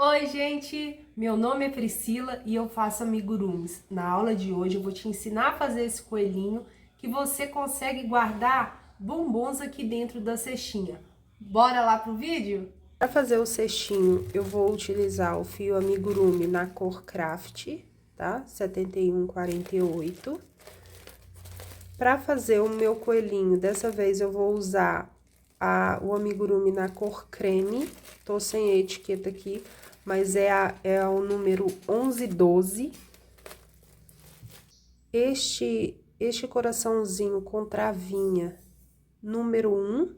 Oi, gente! Meu nome é Priscila e eu faço amigurumis. Na aula de hoje eu vou te ensinar a fazer esse coelhinho que você consegue guardar bombons aqui dentro da cestinha. Bora lá pro vídeo? Para fazer o cestinho, eu vou utilizar o fio amigurumi na cor Craft, tá? 7148. Para fazer o meu coelhinho, dessa vez eu vou usar o amigurumi na cor creme. Tô sem a etiqueta aqui, mas é o número 1112. Este coraçãozinho com travinha, número 1.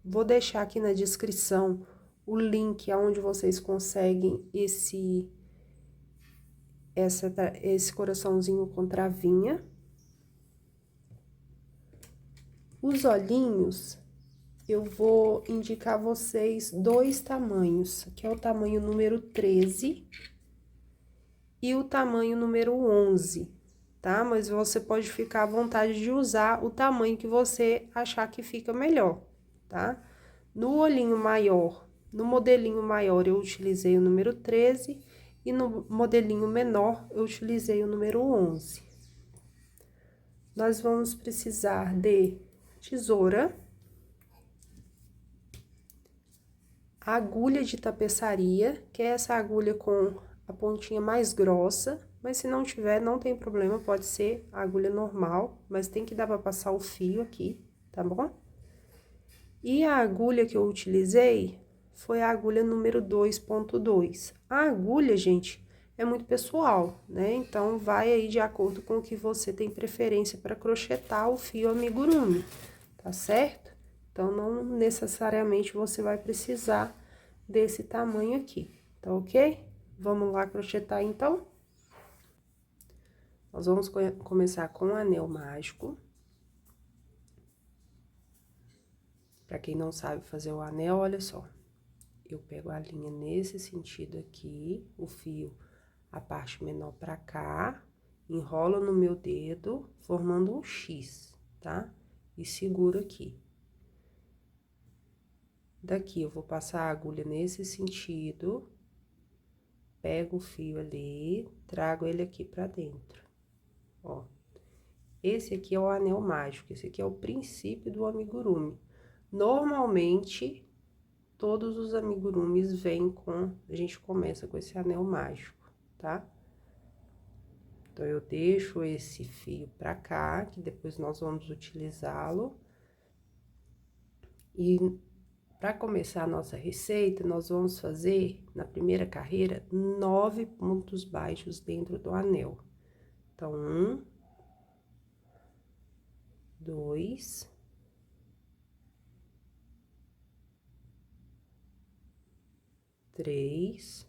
Vou deixar aqui na descrição o link aonde vocês conseguem esse coraçãozinho com travinha. Os olhinhos, eu vou indicar a vocês dois tamanhos, que é o tamanho número 13 e o tamanho número 11, tá? Mas você pode ficar à vontade de usar o tamanho que você achar que fica melhor, tá? No olhinho maior, no modelinho maior, eu utilizei o número 13 e no modelinho menor, eu utilizei o número 11. Nós vamos precisar de tesoura, agulha de tapeçaria, que é essa agulha com a pontinha mais grossa, mas se não tiver, não tem problema, pode ser a agulha normal, mas tem que dar pra passar o fio aqui, tá bom? E a agulha que eu utilizei foi a agulha número 2.2. A agulha, gente, é muito pessoal, né? Então, vai aí de acordo com o que você tem preferência para crochetar o fio amigurumi, tá certo? Então, não necessariamente você vai precisar desse tamanho aqui, tá ok? Vamos lá crochetar, então? Nós vamos começar com o anel mágico. Pra quem não sabe fazer o anel, olha só. Eu pego a linha nesse sentido aqui, o fio, a parte menor pra cá, enrolo no meu dedo, formando um X, tá? E seguro aqui. Daqui, eu vou passar a agulha nesse sentido, pego o fio ali, trago ele aqui pra dentro, ó. Esse aqui é o anel mágico, esse aqui é o princípio do amigurumi. Normalmente, todos os amigurumis vêm com... A gente começa com esse anel mágico, tá? Então, eu deixo esse fio pra cá, que depois nós vamos utilizá-lo. E para começar a nossa receita, nós vamos fazer, na primeira carreira, 9 pontos baixos dentro do anel. Então, 1, 2, 3,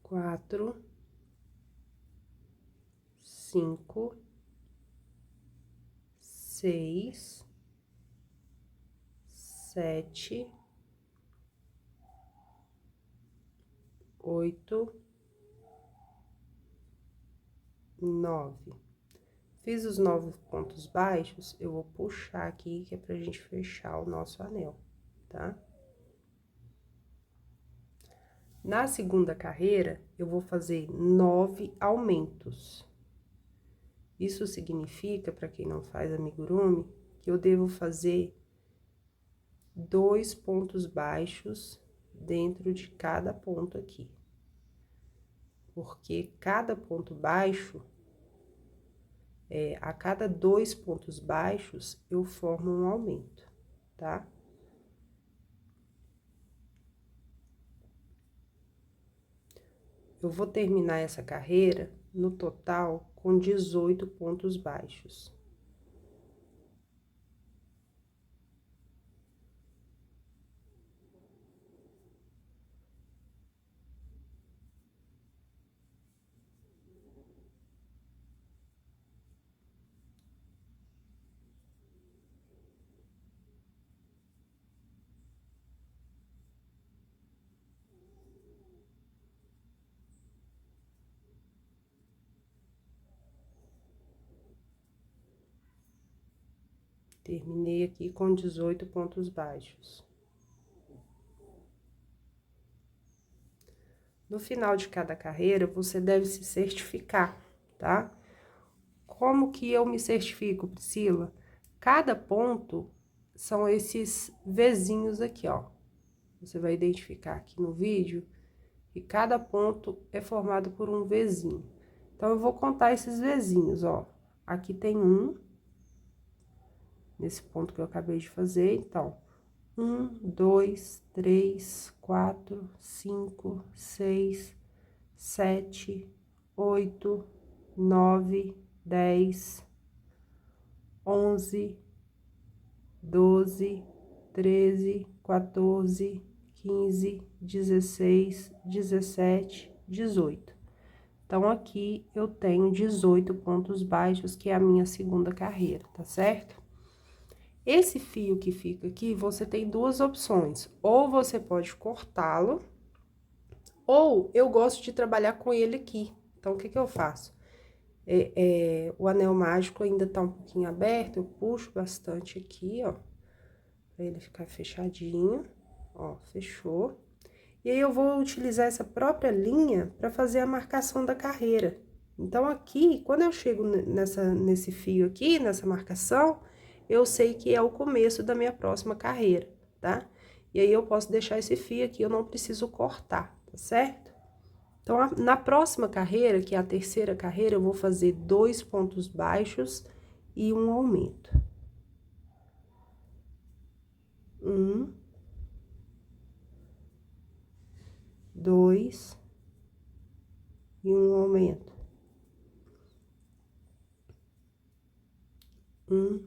4, 5, 6, 7, 8, 9. Fiz os 9 pontos baixos, eu vou puxar aqui, que é pra gente fechar o nosso anel, tá? Na segunda carreira, eu vou fazer 9 aumentos. Isso significa, para quem não faz amigurumi, que eu devo fazer 2 pontos baixos dentro de cada ponto aqui. Porque cada ponto baixo, a cada 2 pontos baixos, eu formo um aumento, tá? Eu vou terminar essa carreira, no total, com 18 pontos baixos. Terminei aqui com 18 pontos baixos. No final de cada carreira, você deve se certificar, tá? Como que eu me certifico, Priscila? Cada ponto são esses Vzinhos aqui, ó. Você vai identificar aqui no vídeo que cada ponto é formado por um Vzinho. Então, eu vou contar esses Vzinhos, ó. Aqui tem um, nesse ponto que eu acabei de fazer, então... 1, 2, 3, 4, 5, 6, 7, 8, 9, 10, 11, 12, 13, 14, 15, 16, 17, 18. Então, aqui eu tenho 18 pontos baixos, que é a minha segunda carreira, tá certo? Esse fio que fica aqui, você tem duas opções. Ou você pode cortá-lo, ou eu gosto de trabalhar com ele aqui. Então, o que que eu faço? O anel mágico ainda tá um pouquinho aberto, eu puxo bastante aqui, ó, pra ele ficar fechadinho, ó, fechou. E aí, eu vou utilizar essa própria linha pra fazer a marcação da carreira. Então, aqui, quando eu chego nesse fio aqui, nessa marcação, eu sei que é o começo da minha próxima carreira, tá? E aí, eu posso deixar esse fio aqui, eu não preciso cortar, tá certo? Então, na próxima carreira, que é a terceira carreira, eu vou fazer 2 pontos baixos e um aumento. 1, 2 e um aumento. 1,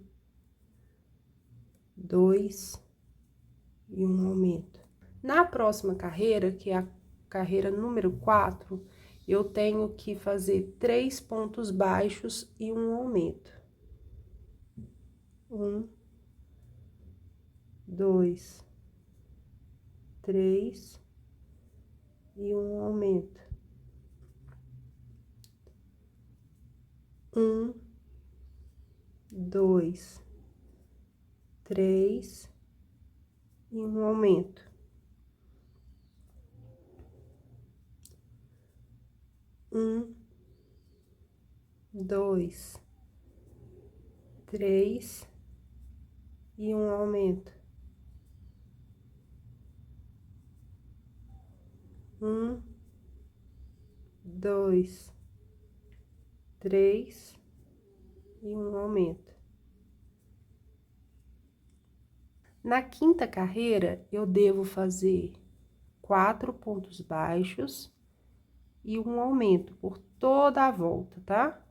2 e um aumento. Na próxima carreira, que é a carreira número 4, eu tenho que fazer 3 pontos baixos e um aumento. 1, 2, 3 e um aumento. 1, 2, 3 e um aumento. 1, 2, 3 e um aumento. 1, 2, 3 e um aumento. Na quinta carreira, eu devo fazer 4 pontos baixos e um aumento por toda a volta, tá?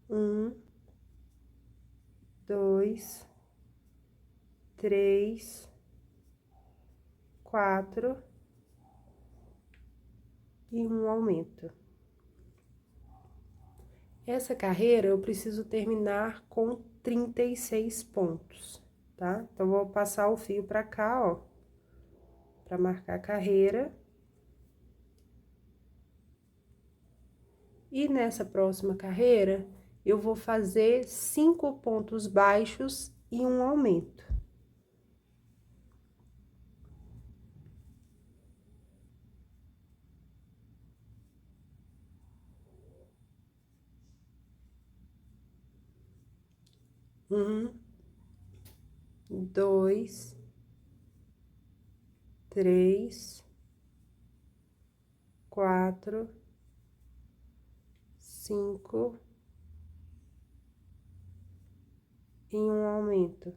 Um, 2, 3, 4 e um aumento. Essa carreira eu preciso terminar com 36 pontos, tá? Então, vou passar o fio pra cá, ó, pra marcar a carreira. E nessa próxima carreira, eu vou fazer 5 pontos baixos e um aumento. 1, 2, 3, 4, 5 e um aumento.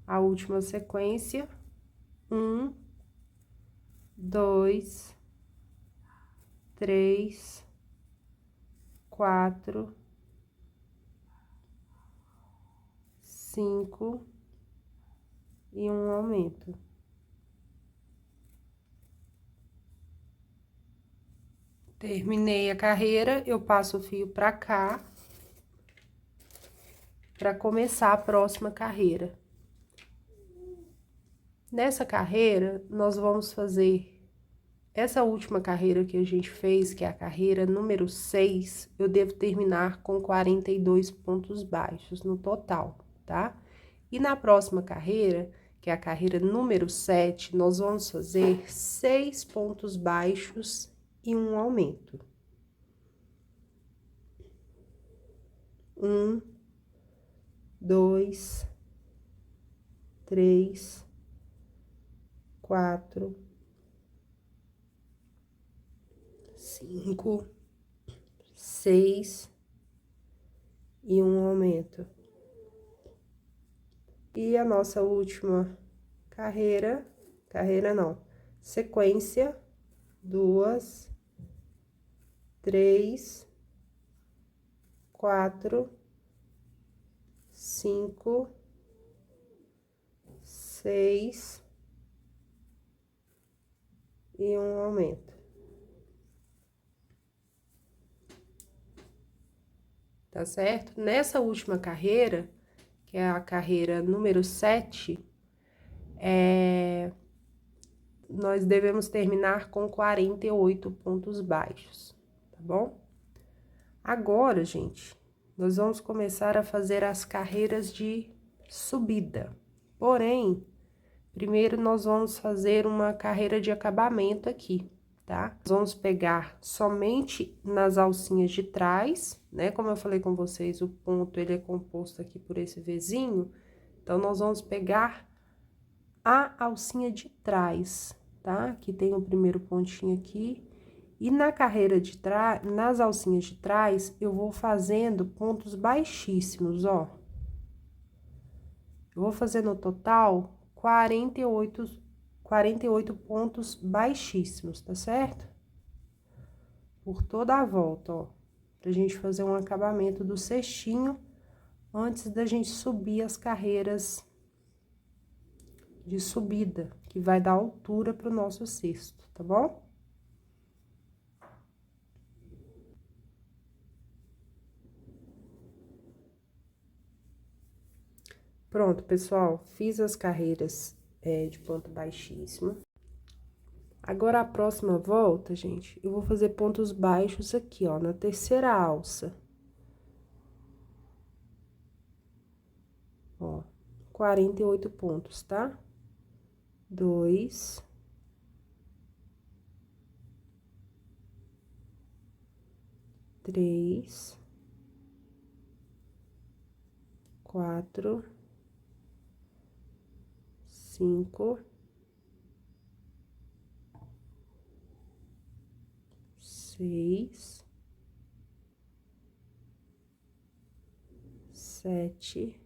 A última sequência, 1, 2, 3, 4, 5 e um aumento. Terminei a carreira, eu passo o fio pra cá, pra começar a próxima carreira. Nessa carreira, nós vamos fazer essa última carreira que a gente fez, que é a carreira número 6, eu devo terminar com 42 pontos baixos no total, tá? E na próxima carreira, que é a carreira número 7, nós vamos fazer 6 pontos baixos e um aumento. 1, 2, 3, 4, 5, 6 e um aumento. E a nossa última sequência, 2, 3, 4, 5, 6 e um aumento. Tá certo? Nessa última carreira, que é a carreira número 7, nós devemos terminar com 48 pontos baixos, tá bom? Agora, gente, nós vamos começar a fazer as carreiras de subida. Porém, primeiro nós vamos fazer uma carreira de acabamento aqui, tá? Nós vamos pegar somente nas alcinhas de trás, né? Como eu falei com vocês, o ponto, ele é composto aqui por esse Vzinho. Então, nós vamos pegar a alcinha de trás, tá? Aqui tem o primeiro pontinho aqui. E na carreira de trás, nas alcinhas de trás, eu vou fazendo pontos baixíssimos, ó. Eu vou fazer no total 48 pontos baixíssimos, tá certo? Por toda a volta, ó. Pra gente fazer um acabamento do cestinho antes da gente subir as carreiras de subida, que vai dar altura pro nosso cesto, tá bom? Pronto, pessoal, fiz as carreiras de ponto baixíssimo. Agora, a próxima volta, gente, eu vou fazer pontos baixos aqui, ó, na terceira alça. Ó, 48 pontos, tá? 2, 3, 4, 5, 6, 7.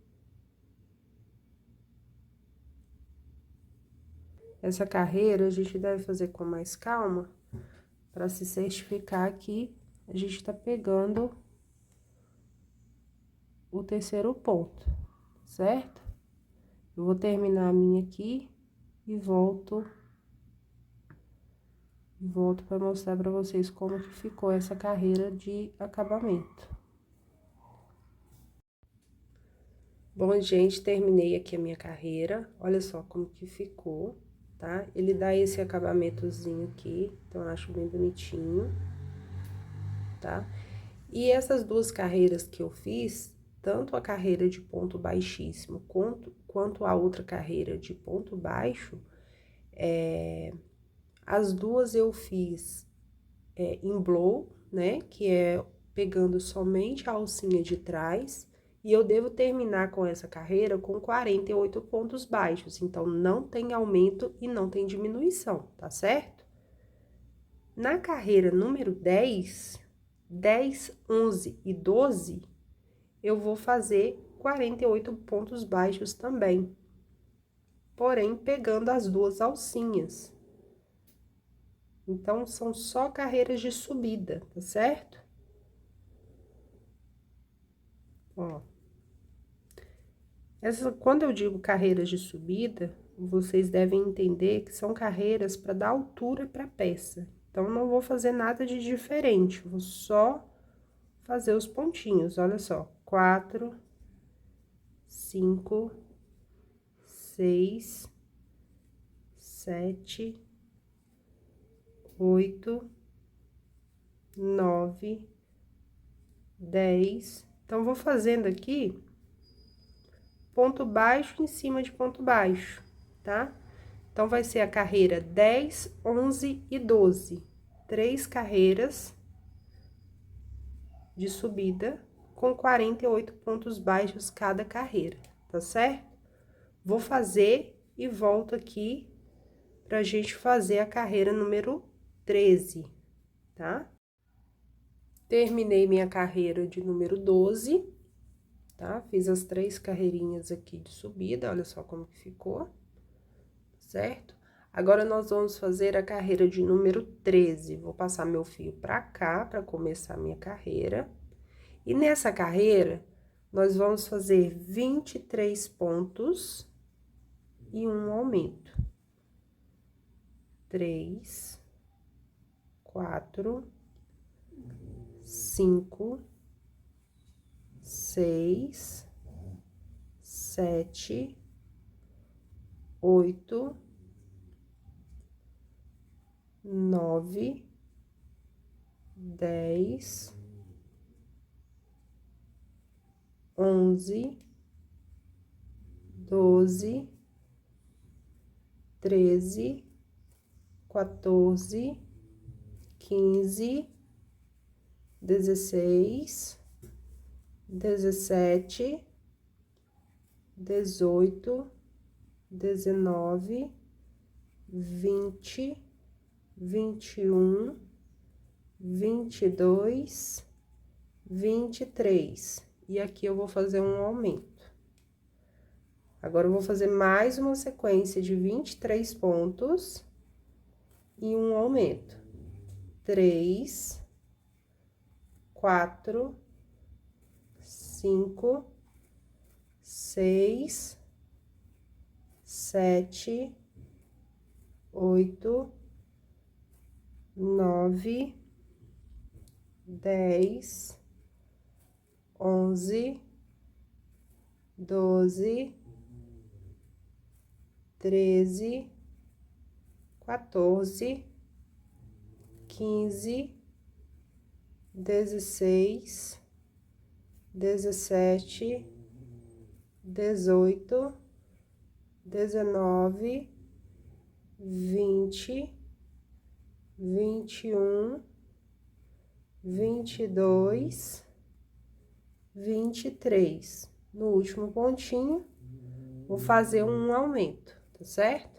Essa carreira a gente deve fazer com mais calma, para se certificar que a gente tá pegando o terceiro ponto, certo? Eu vou terminar a minha aqui e volto para mostrar para vocês como que ficou essa carreira de acabamento. Bom, gente, terminei aqui a minha carreira. Olha só como que ficou, tá? Ele dá esse acabamentozinho aqui, então eu acho bem bonitinho, tá? E essas duas carreiras que eu fiz, tanto a carreira de ponto baixíssimo quanto a outra carreira de ponto baixo, as duas eu fiz em blow, né? Que é pegando somente a alcinha de trás. E eu devo terminar com essa carreira com 48 pontos baixos. Então, não tem aumento e não tem diminuição, tá certo? Na carreira número 10, 11 e 12, eu vou fazer 48 pontos baixos também. Porém, pegando as duas alcinhas. Então, são só carreiras de subida, tá certo? Ó. Quando eu digo carreiras de subida, vocês devem entender que são carreiras para dar altura para a peça. Então, não vou fazer nada de diferente, vou só fazer os pontinhos, olha só. 4, 5, 6, 7, 8, 9, 10. Então, vou fazendo aqui ponto baixo em cima de ponto baixo, tá? Então, vai ser a carreira 10, 11 e 12. 3 carreiras de subida com 48 pontos baixos cada carreira, tá certo? Vou fazer e volto aqui pra gente fazer a carreira número 13, tá? Terminei minha carreira de número 12, tá? Fiz as 3 carreirinhas aqui de subida, olha só como que ficou, certo? Agora, nós vamos fazer a carreira de número 13. Vou passar meu fio pra cá, pra começar a minha carreira. E nessa carreira, nós vamos fazer 23 pontos e um aumento. 3, 4, 5, 6, 7, 8, 9, 10, 11, 12, 13, 14, 15, 16, 17, 18, 19, 20, 21, 22, 23. E aqui eu vou fazer um aumento. Agora, eu vou fazer mais uma sequência de 23 pontos e um aumento. 3, 4, 5, 6, 7, 8, 9, 10, 11, 12, 13, 14, 15, 16, 17, 18, 19, 20, 21, 22, 23. No último pontinho, vou fazer um aumento, tá certo?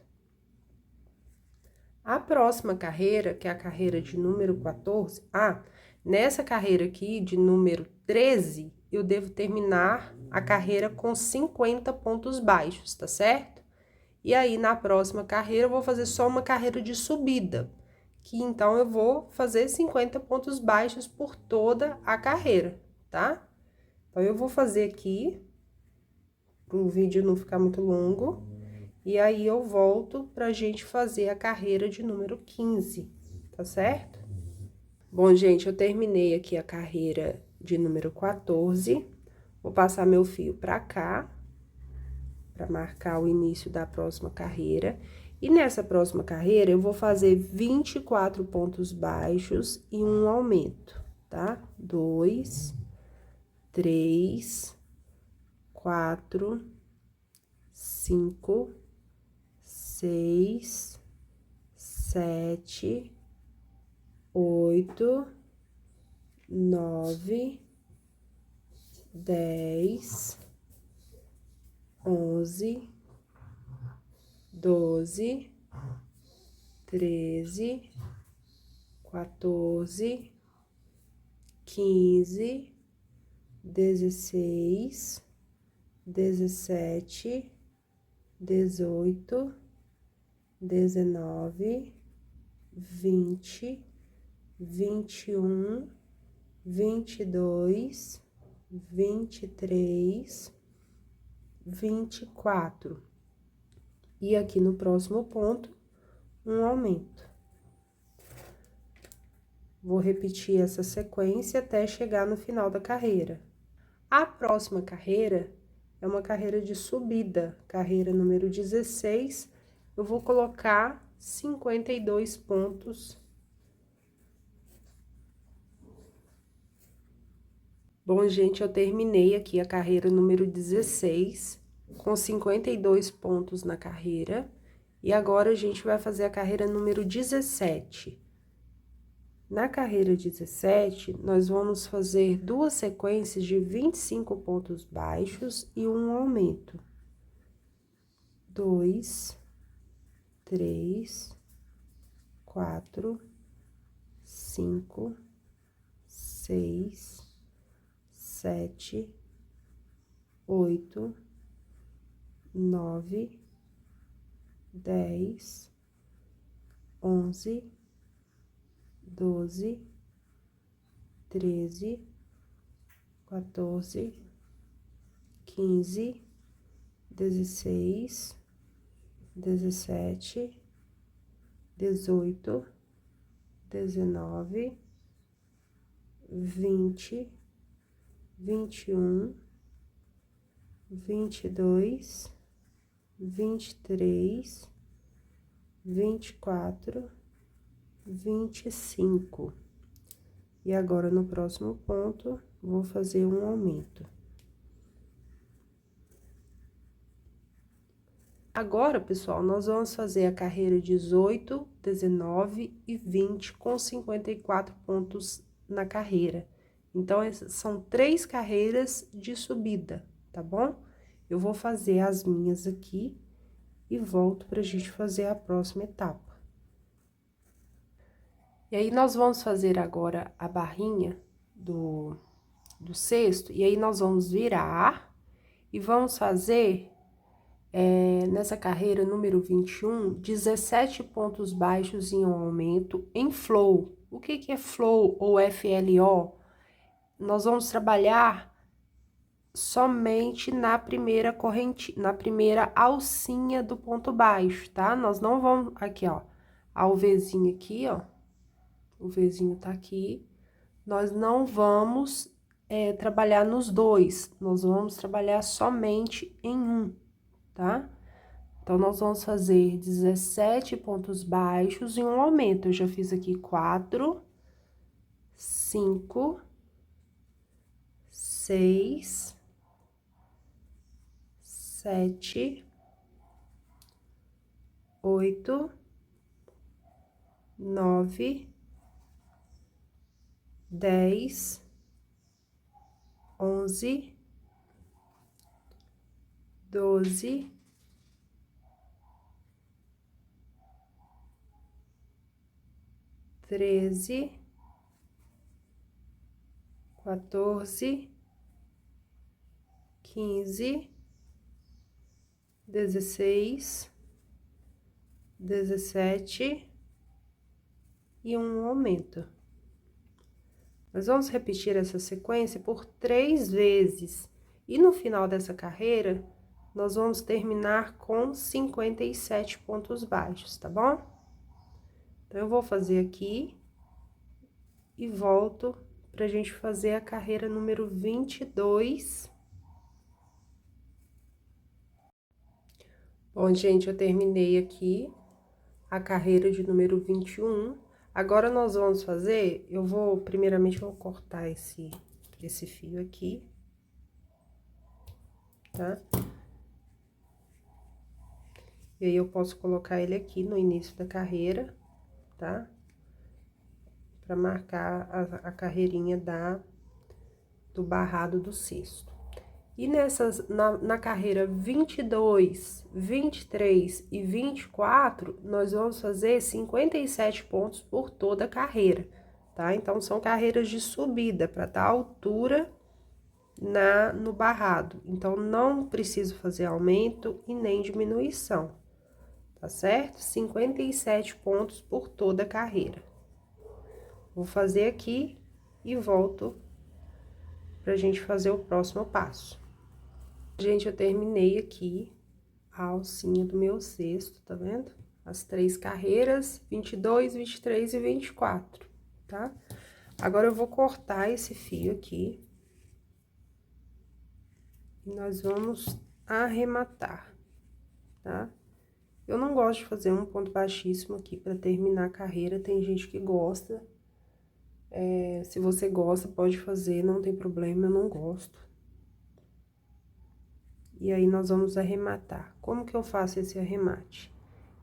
A próxima carreira, que é a carreira de número 14, nessa carreira aqui, de número 13, eu devo terminar a carreira com 50 pontos baixos, tá certo? E aí, na próxima carreira, eu vou fazer só uma carreira de subida, que então eu vou fazer 50 pontos baixos por toda a carreira, tá? Então, eu vou fazer aqui, para o vídeo não ficar muito longo, e aí eu volto pra gente fazer a carreira de número 15, tá certo? Bom, gente, eu terminei aqui a carreira de número 14, vou passar meu fio pra cá, pra marcar o início da próxima carreira. E nessa próxima carreira, eu vou fazer 24 pontos baixos e um aumento, tá? 2, 3, 4, 5, 6, 7, 8, 9, 10, 11, 12, 13, 14, 15, 16, 17, 18, 19, 20, 21, 22, 23, 24. E aqui no próximo ponto, um aumento. Vou repetir essa sequência até chegar no final da carreira. A próxima carreira é uma carreira de subida, carreira número 16, eu vou colocar 52 pontos. Bom, gente, eu terminei aqui a carreira número 16, com 52 pontos na carreira. E agora, a gente vai fazer a carreira número 17. Na carreira 17, nós vamos fazer duas sequências de 25 pontos baixos e um aumento. 2, 3, 4, 5, 6, 7, 8, 9, 10, 11, 12, 13, 14, 15, 16, 17, 18, 19, 20, 21, 22, 23, 24, 25. E agora, no próximo ponto, vou fazer um aumento. Agora, pessoal, nós vamos fazer a carreira 18, 19 e 20 com 54 pontos na carreira. Então, essas são 3 carreiras de subida, tá bom? Eu vou fazer as minhas aqui e volto pra gente fazer a próxima etapa. E aí, nós vamos fazer agora a barrinha do cesto, e aí nós vamos virar e vamos fazer... nessa carreira número 21, 17 pontos baixos em um aumento em flow. O que que é flow ou FLO? Nós vamos trabalhar somente na primeira corrente, na primeira alcinha do ponto baixo, tá? Nós não vamos... Aqui, ó, o Vzinho aqui, ó. O Vzinho tá aqui. Nós não vamos trabalhar nos dois. Nós vamos trabalhar somente em um, tá? Então, nós vamos fazer 17 pontos baixos e um aumento. Eu já fiz aqui 4, 5, 6, 7, 8, 9, 10, 11, 12, 13, 14, 15, 16, 17 e um aumento. Nós vamos repetir essa sequência por 3 vezes. E no final dessa carreira, nós vamos terminar com 57 pontos baixos, tá bom? Então, eu vou fazer aqui e volto pra gente fazer a carreira número 22. Bom, gente, eu terminei aqui a carreira de número 21. Agora, nós vamos fazer... primeiramente, eu vou cortar esse fio aqui, tá? E aí, eu posso colocar ele aqui no início da carreira, tá? Pra marcar a carreirinha do barrado do cesto. E na carreira 22, 23 e 24, nós vamos fazer 57 pontos por toda a carreira, tá? Então, são carreiras de subida, para dar altura no barrado. Então, não preciso fazer aumento e nem diminuição, tá certo? 57 pontos por toda a carreira. Vou fazer aqui e volto pra gente fazer o próximo passo. Gente, eu terminei aqui a alcinha do meu cesto, tá vendo? As 3 carreiras, 22, 23 e 24, tá? Agora, eu vou cortar esse fio aqui. E nós vamos arrematar, tá? Eu não gosto de fazer um ponto baixíssimo aqui pra terminar a carreira, tem gente que gosta. Se você gosta, pode fazer, não tem problema, eu não gosto. E aí, nós vamos arrematar. Como que eu faço esse arremate?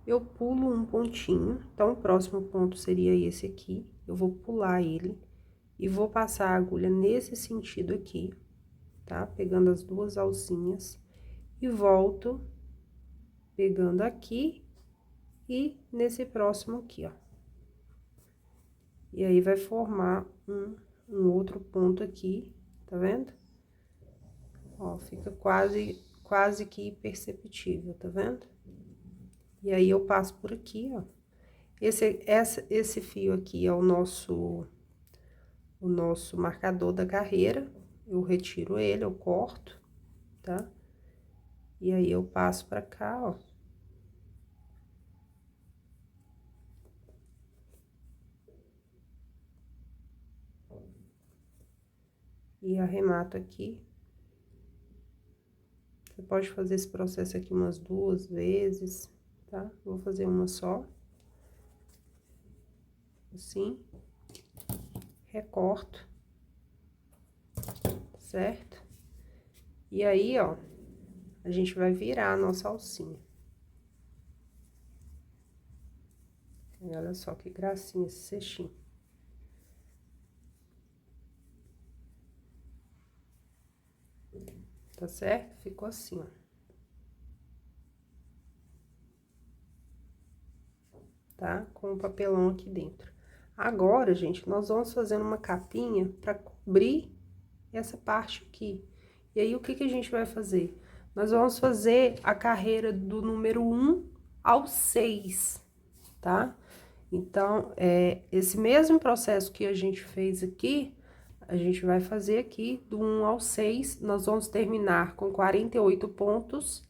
Eu pulo um pontinho, então, o próximo ponto seria esse aqui. Eu vou pular ele e vou passar a agulha nesse sentido aqui, tá? Pegando as duas alcinhas e volto pegando aqui e nesse próximo aqui, ó. E aí, vai formar um outro ponto aqui, tá vendo? Ó, fica quase que imperceptível, tá vendo? E aí, eu passo por aqui, ó. Esse fio aqui é o nosso marcador da carreira. Eu retiro ele, eu corto, tá? E aí, eu passo pra cá, ó. E arremato aqui. Você pode fazer esse processo aqui umas 2 vezes, tá? Vou fazer uma só. Assim. Recorto. Certo? E aí, ó, a gente vai virar a nossa alcinha. E olha só que gracinha esse cestinho. Tá certo? Ficou assim, ó. Tá? Com o papelão aqui dentro. Agora, gente, nós vamos fazendo uma capinha pra cobrir essa parte aqui. E aí, o que que a gente vai fazer? Nós vamos fazer a carreira do número 1 ao 6, tá? Então, esse mesmo processo que a gente fez aqui, a gente vai fazer aqui do 1 ao 6, nós vamos terminar com 48 pontos,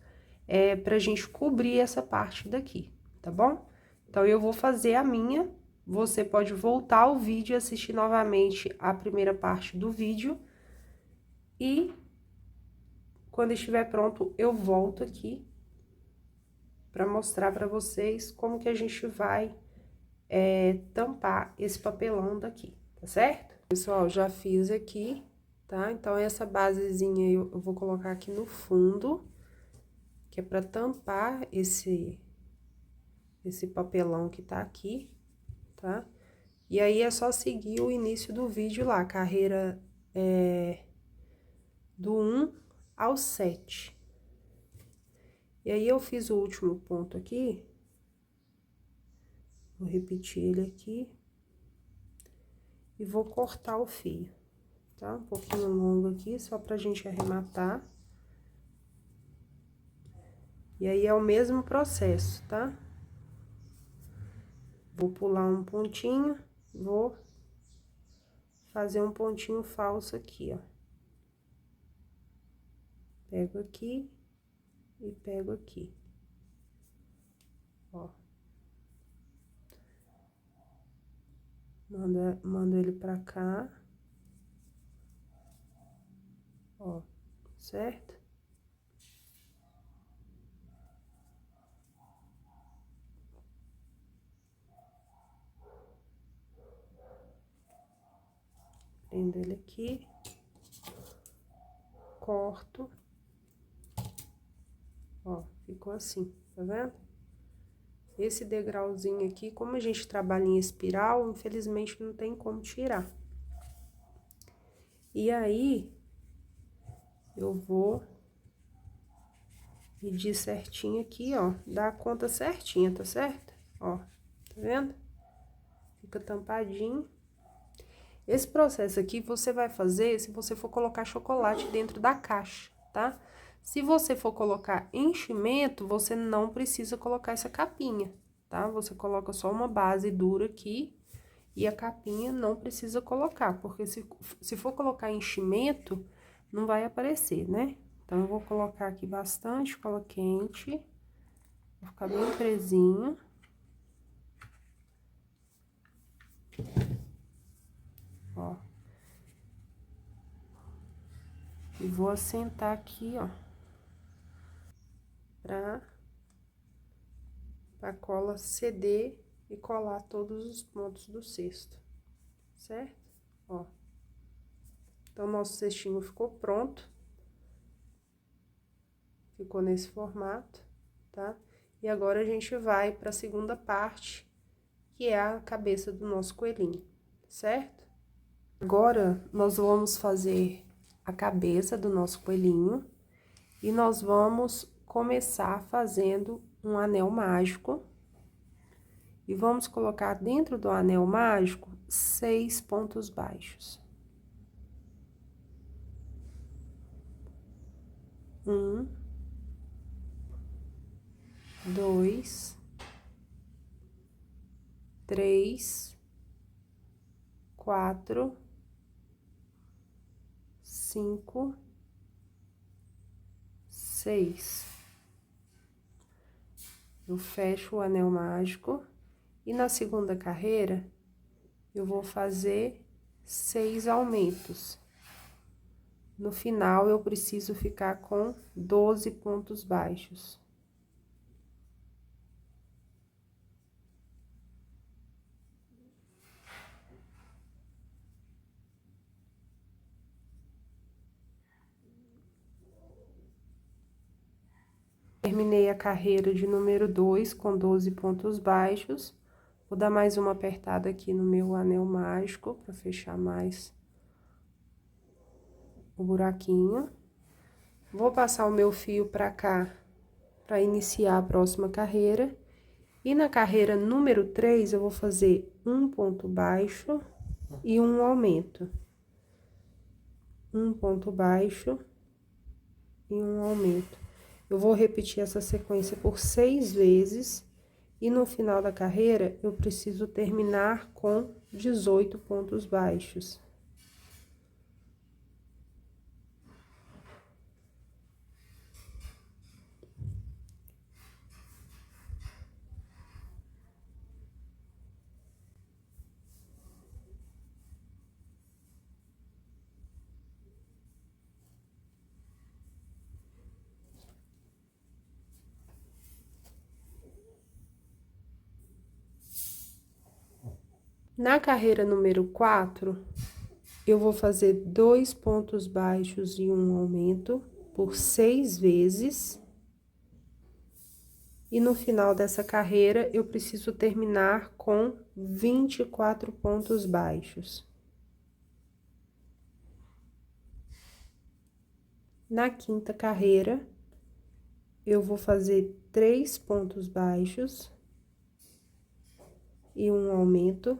pra gente cobrir essa parte daqui, tá bom? Então, eu vou fazer a minha, você pode voltar ao vídeo e assistir novamente a primeira parte do vídeo. E, quando estiver pronto, eu volto aqui pra mostrar pra vocês como que a gente vai tampar esse papelão daqui, tá certo? Pessoal, já fiz aqui, tá? Então, essa basezinha eu vou colocar aqui no fundo, que é pra tampar esse papelão que tá aqui, tá? E aí, é só seguir o início do vídeo lá, carreira do 1 ao 7. E aí, eu fiz o último ponto aqui, vou repetir ele aqui, e vou cortar o fio, tá? Um pouquinho longo aqui, só pra gente arrematar. E aí, é o mesmo processo, tá? Vou pular um pontinho, vou fazer um pontinho falso aqui, ó. Pego aqui e pego aqui. Ó. Mando ele pra cá. Ó, certo? Prendo ele aqui. Corto. Ó, ficou assim, tá vendo? Esse degrauzinho aqui, como a gente trabalha em espiral, infelizmente não tem como tirar. E aí, eu vou medir certinho aqui, ó, dar a conta certinha, tá certo? Ó, tá vendo? Fica tampadinho. Esse processo aqui você vai fazer se você for colocar chocolate dentro da caixa, tá? Se você for colocar enchimento, você não precisa colocar essa capinha, tá? Você coloca só uma base dura aqui e a capinha não precisa colocar, porque se for colocar enchimento, não vai aparecer, né? Então, eu vou colocar aqui bastante cola quente, vai ficar bem presinho. Ó. E vou assentar aqui, ó, pra a cola ceder e colar todos os pontos do cesto, certo? Ó. Então, nosso cestinho ficou pronto. Ficou nesse formato, tá? E agora a gente vai para a segunda parte, que é a cabeça do nosso coelhinho, certo? Agora, nós vamos fazer a cabeça do nosso coelhinho e nós vamos começar fazendo um anel mágico. E vamos colocar dentro do anel mágico 6 pontos baixos. 1, 2, 3, 4, 5, 6. Eu fecho o anel mágico e na segunda carreira eu vou fazer 6 aumentos. No final, eu preciso ficar com 12 pontos baixos. Terminei a carreira de número 2 com 12 pontos baixos. Vou dar mais uma apertada aqui no meu anel mágico para fechar mais o buraquinho. Vou passar o meu fio para cá para iniciar a próxima carreira. E na carreira número 3, eu vou fazer um ponto baixo e um aumento. Um ponto baixo e um aumento. Eu vou repetir essa sequência por 6 vezes e no final da carreira eu preciso terminar com 18 pontos baixos. Na carreira número 4, eu vou fazer 2 pontos baixos e um aumento por 6 vezes. E no final dessa carreira, eu preciso terminar com 24 pontos baixos. Na quinta carreira, eu vou fazer 3 pontos baixos e um aumento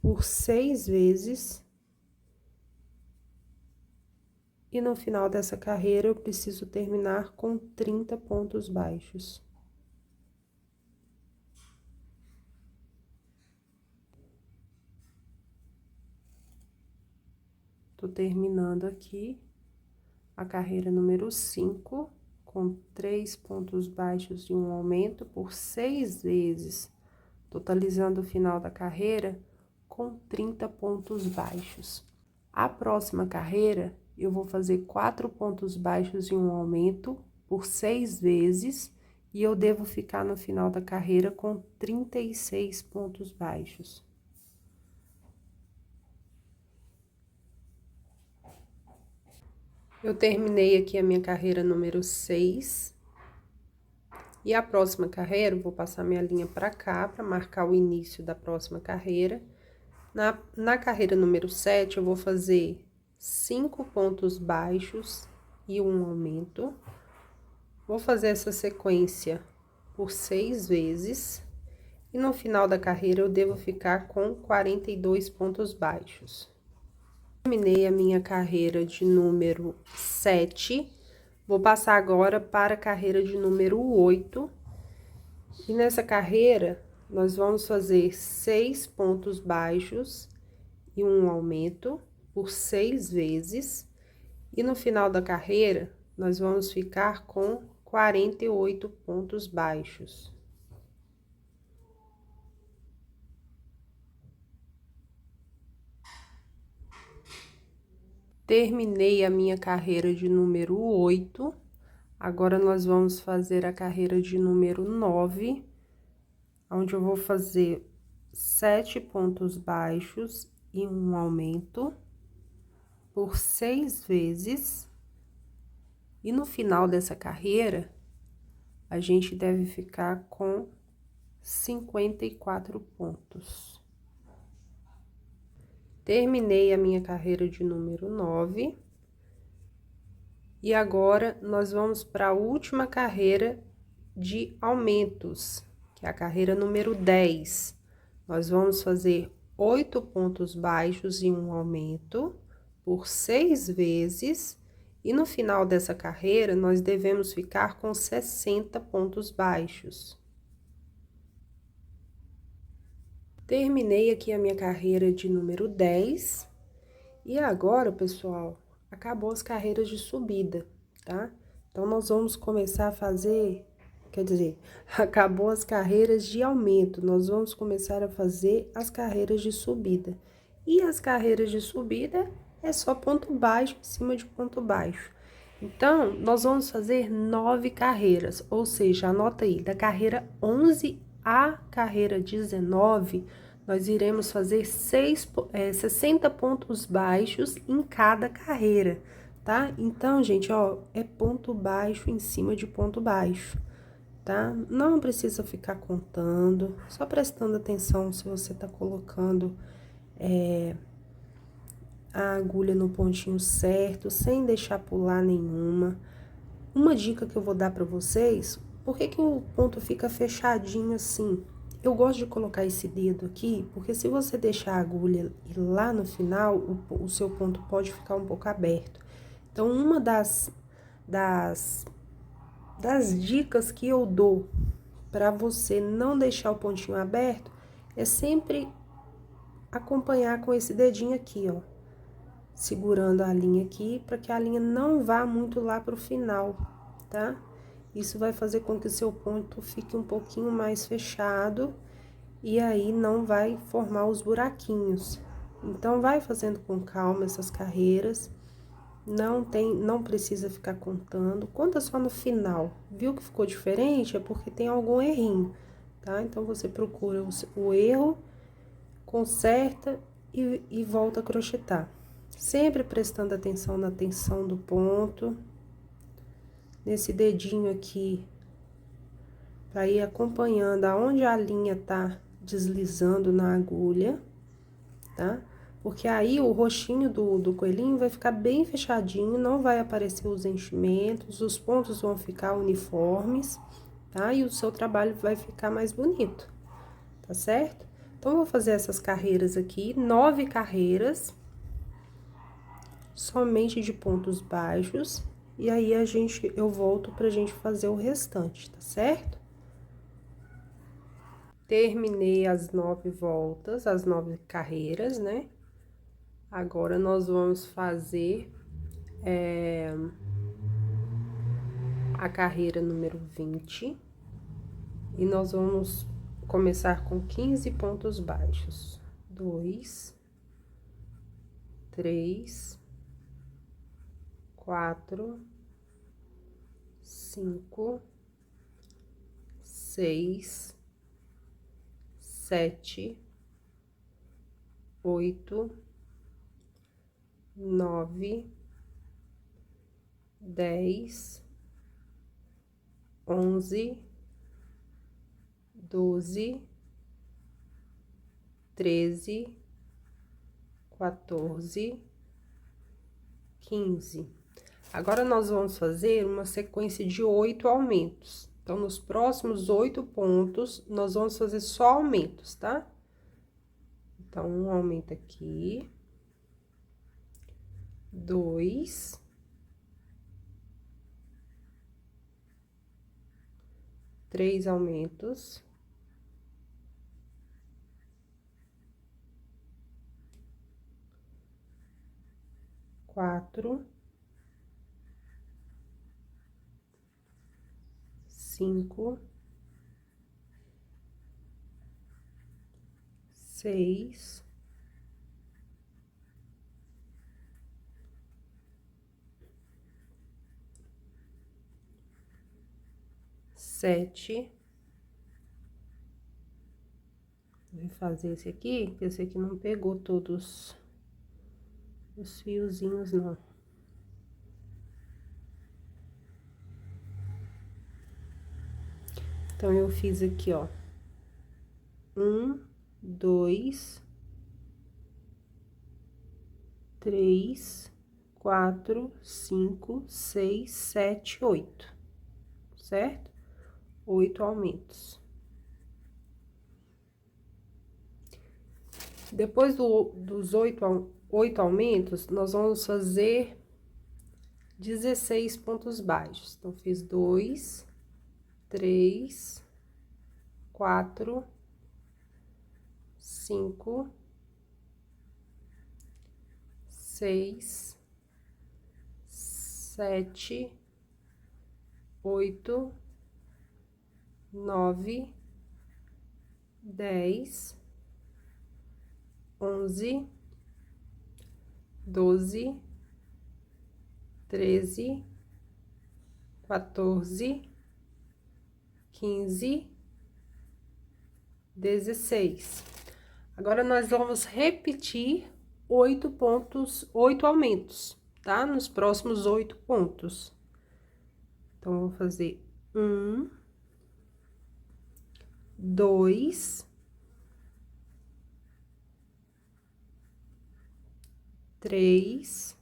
por 6 vezes. E no final dessa carreira, eu preciso terminar com 30 pontos baixos. Tô terminando aqui a carreira número 5, com 3 pontos baixos e um aumento por 6 vezes, totalizando o final da carreira com 30 pontos baixos. A próxima carreira, eu vou fazer 4 pontos baixos e um aumento por 6 vezes, e eu devo ficar no final da carreira com 36 pontos baixos. Eu terminei aqui a minha carreira número 6. E a próxima carreira, eu vou passar minha linha pra cá, pra marcar o início da próxima carreira. Na carreira número 7, eu vou fazer 5 pontos baixos e um aumento. Vou fazer essa sequência por 6 vezes. E no final da carreira, eu devo ficar com 42 pontos baixos. Terminei a minha carreira de número 7. Vou passar agora para a carreira de número 8. E nessa carreira, nós vamos fazer 6 pontos baixos e um aumento por 6 vezes. E no final da carreira, nós vamos ficar com 48 pontos baixos. Terminei a minha carreira de número 8. Agora, nós vamos fazer a carreira de número 9, onde eu vou fazer 7 pontos baixos e um aumento por 6 vezes. E no final dessa carreira, a gente deve ficar com 54 pontos. Terminei a minha carreira de número 9. E agora, nós vamos para a última carreira de aumentos, que é a carreira número 10. Nós vamos fazer 8 pontos baixos e um aumento por 6 vezes. E no final dessa carreira, nós devemos ficar com 60 pontos baixos. Terminei aqui a minha carreira de número 10. E agora, pessoal, acabou as carreiras de subida, tá? Então, nós vamos começar a fazer, quer dizer, acabou as carreiras de aumento, nós vamos começar a fazer as carreiras de subida. E as carreiras de subida é só ponto baixo em cima de ponto baixo. Então, nós vamos fazer 9 carreiras, ou seja, anota aí, da carreira 11 à carreira 19, nós iremos fazer 60 pontos baixos em cada carreira, tá? Então, gente, ó, é ponto baixo em cima de ponto baixo, tá? Não precisa ficar contando, só prestando atenção se você tá colocando a agulha no pontinho certo, sem deixar pular nenhuma. Uma dica que eu vou dar pra vocês, por que o ponto fica fechadinho assim? Eu gosto de colocar esse dedo aqui, porque se você deixar a agulha ir lá no final, o seu ponto pode ficar um pouco aberto. Então, uma das dicas que eu dou para você não deixar o pontinho aberto é sempre acompanhar com esse dedinho aqui, ó, segurando a linha aqui, para que a linha não vá muito lá pro final, tá? Isso vai fazer com que o seu ponto fique um pouquinho mais fechado e aí não vai formar os buraquinhos. Então, vai fazendo com calma essas carreiras, não precisa ficar contando, conta só no final. Viu que ficou diferente? É porque tem algum errinho, tá? Então, você procura o erro, conserta e volta a crochetar. Sempre prestando atenção na tensão do ponto, nesse dedinho aqui, para ir acompanhando aonde a linha tá deslizando na agulha, tá? Porque aí o roxinho do coelhinho vai ficar bem fechadinho, não vai aparecer os enchimentos, os pontos vão ficar uniformes, tá? E o seu trabalho vai ficar mais bonito, tá certo? Então, vou fazer essas carreiras aqui, 9 carreiras, somente de pontos baixos, e aí eu volto pra gente fazer o restante, tá certo? Terminei as 9 voltas, as 9 carreiras, né? Agora, nós vamos fazer a carreira número 20, e nós vamos começar com 15 pontos baixos. 2, 3, 4, 5, 6, 7, 8, 9, 10, 11, 12, 13, 14, 15. Agora, nós vamos fazer uma sequência de 8 aumentos. Então, nos próximos 8 pontos, nós vamos fazer só aumentos, tá? Então, um aumento aqui. 2. 3 aumentos. 4. 5. 6. 7. Vou fazer esse aqui, porque esse aqui não pegou todos os fiozinhos, não. Então, eu fiz aqui, ó. 1, 2, 3, 4, 5, 6, 7, 8, certo? 8 aumentos. Depois dos 8 aumentos, nós vamos fazer 16 pontos baixos. Então, fiz 2, 3, 4, 5, 6, 7, 8, 9, 10, 11, 12, 13, 14, 15, 16. Agora, nós vamos repetir 8 pontos, 8 aumentos, tá? Nos próximos 8 pontos. Então, vou fazer 1, 2, 3,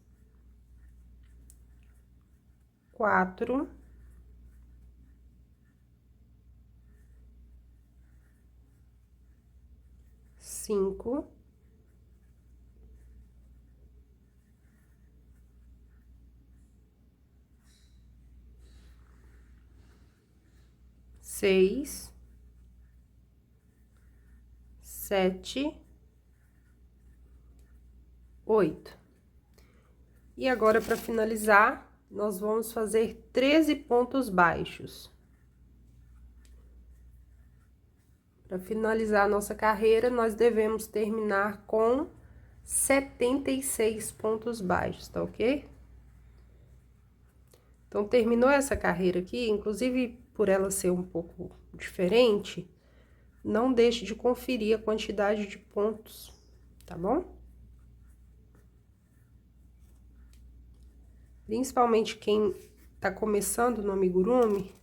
4, 5, 6, 7, 8. E agora, para finalizar, nós vamos fazer 13 pontos baixos. Para finalizar a nossa carreira, nós devemos terminar com 76 pontos baixos, tá ok? Então, terminou essa carreira aqui, inclusive por ela ser um pouco diferente, não deixe de conferir a quantidade de pontos, tá bom? Principalmente quem tá começando no amigurumi,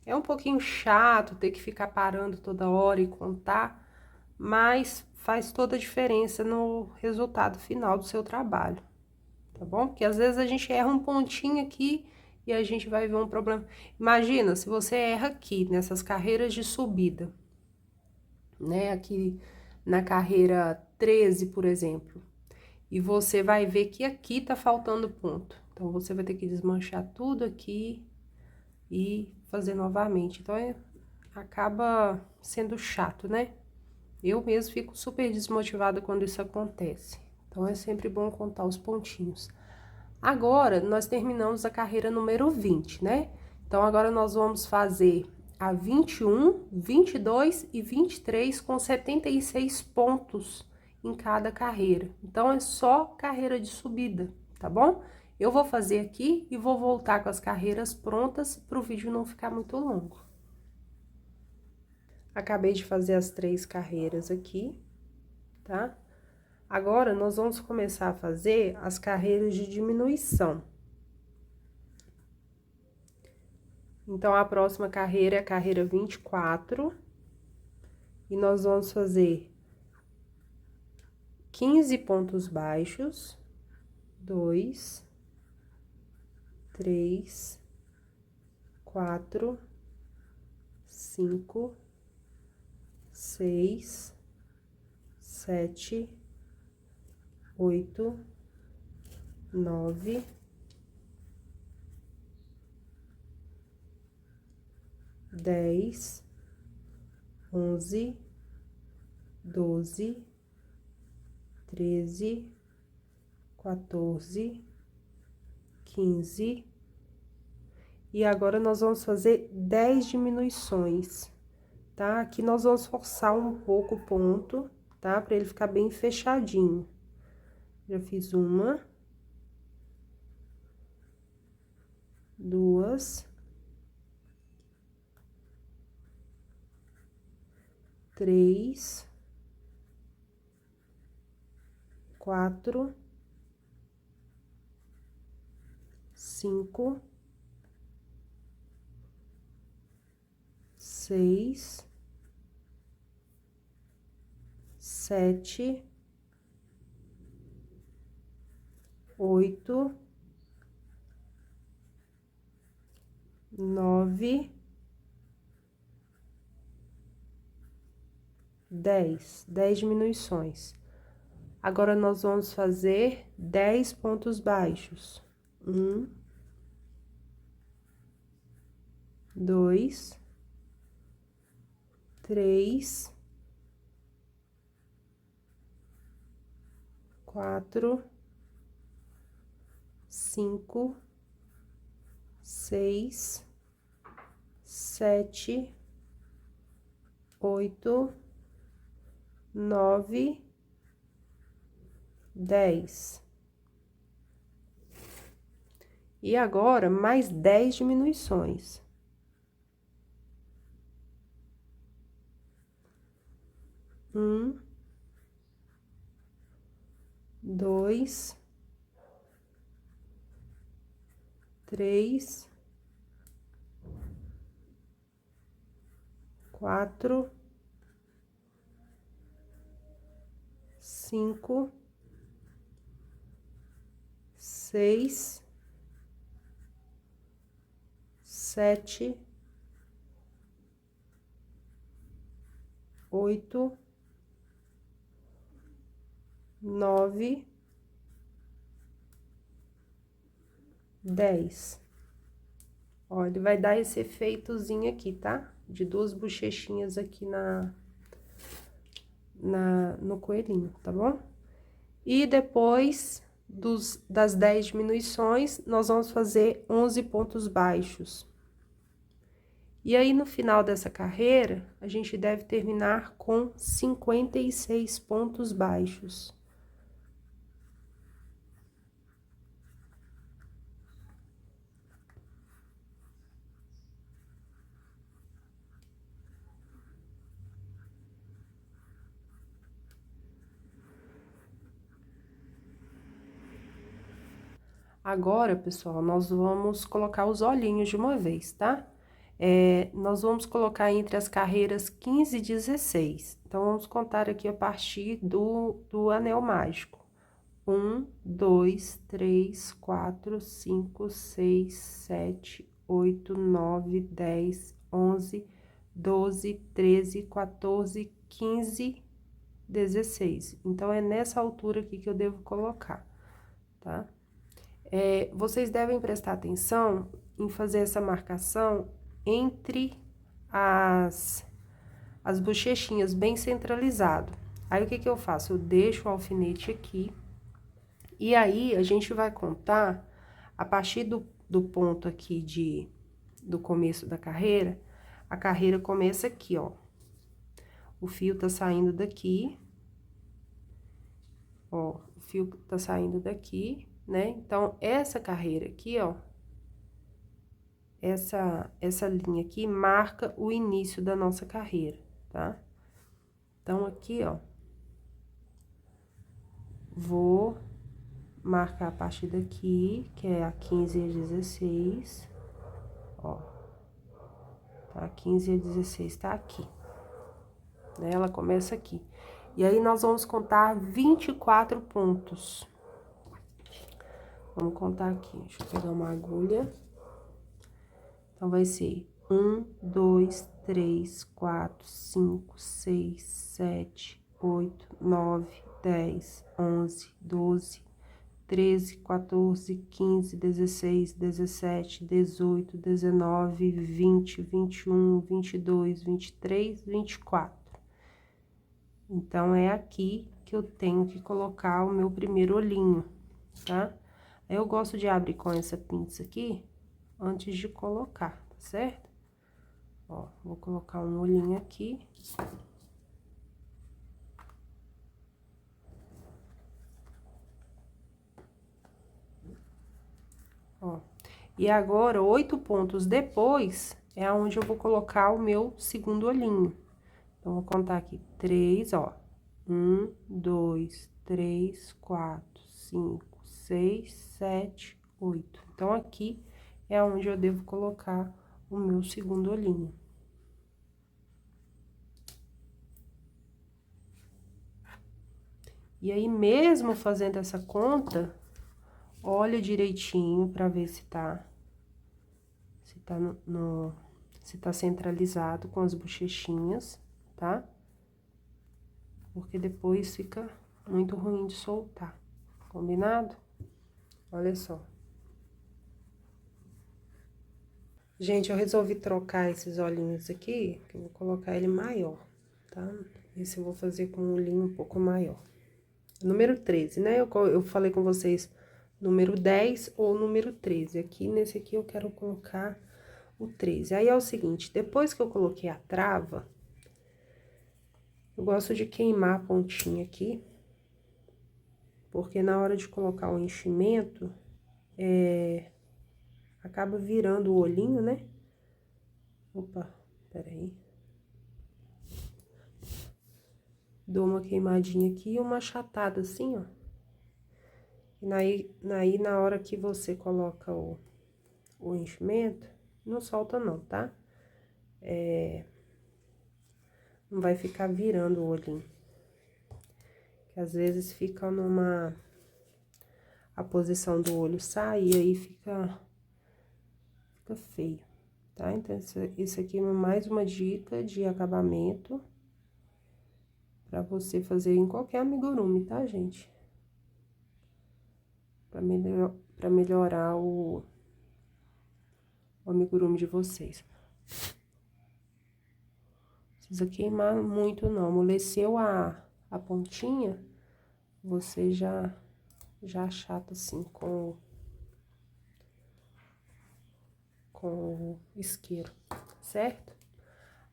é um pouquinho chato ter que ficar parando toda hora e contar, mas faz toda a diferença no resultado final do seu trabalho, tá bom? Porque às vezes a gente erra um pontinho aqui e a gente vai ver um problema. Imagina, se você erra aqui, nessas carreiras de subida, né? Aqui na carreira 13, por exemplo, e você vai ver que aqui tá faltando ponto. Então, você vai ter que desmanchar tudo aqui e fazer novamente. Então, acaba sendo chato, né? Eu mesmo fico super desmotivada quando isso acontece. Então, é sempre bom contar os pontinhos. Agora, nós terminamos a carreira número 20, né? Então, agora nós vamos fazer a 21, 22 e 23 com 76 pontos em cada carreira. Então, é só carreira de subida, tá bom? Eu vou fazer aqui e vou voltar com as carreiras prontas para o vídeo não ficar muito longo. Acabei de fazer as 3 carreiras aqui, tá? Agora, nós vamos começar a fazer as carreiras de diminuição. Então, a próxima carreira é a carreira 24. E nós vamos fazer 15 pontos baixos. 2, 3, 4, 5, 6, 7, 8, 9, 10, 11, 12, 13, 14, 15. E agora, nós vamos fazer 10 diminuições, tá? Aqui nós vamos forçar um pouco o ponto, tá? Pra ele ficar bem fechadinho. Já fiz 1, 2, 3, 4, 5, 6, 7, 8, 9, 10 diminuições. Agora, nós vamos fazer 10 pontos baixos. 1, 2, 3, 4, 5, 6, 7, 8, 9, 10. E agora, mais 10 diminuições. 1, 2, 3, 4, 5, 6, 7, 8, 9, 10. Ó, ele vai dar esse efeitozinho aqui, tá? De duas bochechinhas aqui no coelhinho, tá bom? E depois das 10 diminuições, nós vamos fazer 11 pontos baixos. E aí, no final dessa carreira, a gente deve terminar com 56 pontos baixos. Agora, pessoal, nós vamos colocar os olhinhos de uma vez, tá? Nós vamos colocar entre as carreiras 15 e 16. Então, vamos contar aqui a partir do anel mágico. 1, 2, 3, 4, 5, 6, 7, 8, 9, 10, 11, 12, 13, 14, 15, 16. Então, é nessa altura aqui que eu devo colocar, tá? Vocês devem prestar atenção em fazer essa marcação entre as bochechinhas, bem centralizado. Aí, o que que eu faço? Eu deixo o alfinete aqui, e aí, a gente vai contar, a partir do ponto aqui do começo da carreira, a carreira começa aqui, ó. O fio tá saindo daqui, ó, o fio tá saindo daqui, né? Então, essa carreira aqui, ó, essa linha aqui marca o início da nossa carreira, tá? Então, aqui, ó, vou marcar a partir daqui, que é a 15 e a 16, ó, tá? A 15 e a 16 tá aqui, né? Ela começa aqui. E aí, nós vamos contar 24 pontos. Vamos contar aqui, deixa eu pegar uma agulha. Então, vai ser 1, 2, 3, 4, 5, 6, 7, 8, 9, 10, 11, 12, 13, 14, 15, 16, 17, 18, 19, 20, 21, 22, 23, 24. Então, é aqui que eu tenho que colocar o meu primeiro olhinho, tá? Eu gosto de abrir com essa pinça aqui antes de colocar, tá certo? Ó, vou colocar um olhinho aqui. Ó, e agora, 8 pontos depois, é onde eu vou colocar o meu segundo olhinho. Então, vou contar aqui 3, ó. 1, 2, 3, 4, 5, 6, 7, 8. Então, aqui é onde eu devo colocar o meu segundo olhinho. E aí, mesmo fazendo essa conta, olha direitinho pra ver se tá se tá centralizado com as bochechinhas, tá? Porque depois fica muito ruim de soltar, combinado? Olha só. Gente, eu resolvi trocar esses olhinhos aqui, que eu vou colocar ele maior, tá? Esse eu vou fazer com um olhinho um pouco maior. Número 13, né? Eu falei com vocês número 10 ou número 13. Aqui, nesse aqui, eu quero colocar o 13. Aí, é o seguinte, depois que eu coloquei a trava, eu gosto de queimar a pontinha aqui, porque na hora de colocar o enchimento, acaba virando o olhinho, né? Opa, peraí. Dou uma queimadinha aqui e uma achatada assim, ó. E na hora que você coloca o enchimento, não solta não, tá? Não vai ficar virando o olhinho. Que às vezes fica numa... A posição do olho sai e aí fica feio, tá? Então, isso aqui é mais uma dica de acabamento pra você fazer em qualquer amigurumi, tá, gente? Pra melhorar o amigurumi de vocês. Não precisa queimar muito, não. Amoleceu a pontinha, você já achata assim com o isqueiro, certo?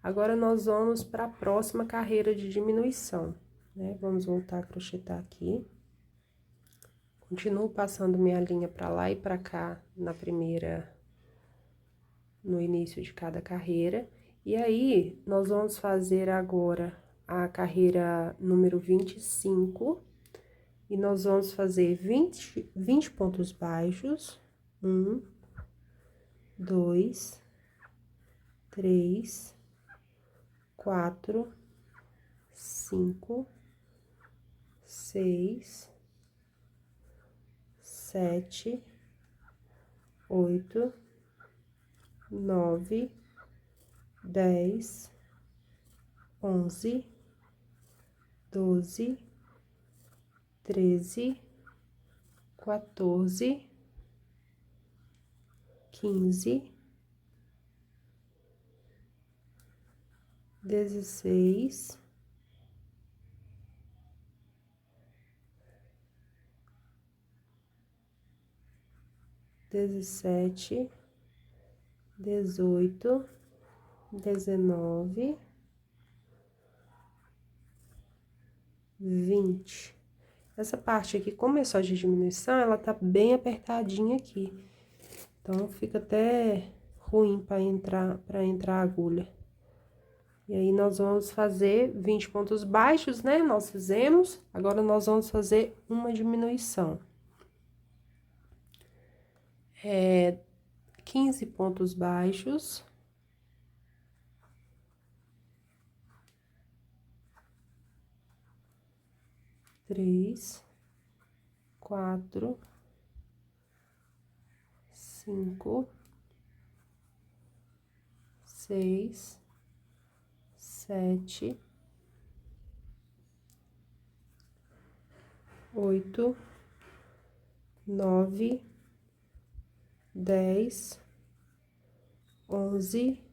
Agora, nós vamos para a próxima carreira de diminuição, né? Vamos voltar a crochetar aqui. Continuo passando minha linha para lá e para cá no início de cada carreira. E aí, nós vamos fazer agora a carreira número 25. E nós vamos fazer 20 pontos baixos. 1, 2, 3, 4, 5, 6, 7, 8, 9, 10, 11, 12, 13, 14, 15, 16, 17, 18, 19, 20. Essa parte aqui, como é só de diminuição, ela tá bem apertadinha aqui. Então, fica até ruim para entrar a agulha. E aí, nós vamos fazer 20 pontos baixos, né? Nós fizemos, agora nós vamos fazer uma diminuição. 15 pontos baixos. 3, 4, 5, 6, 7, 8, 9, 10, 11,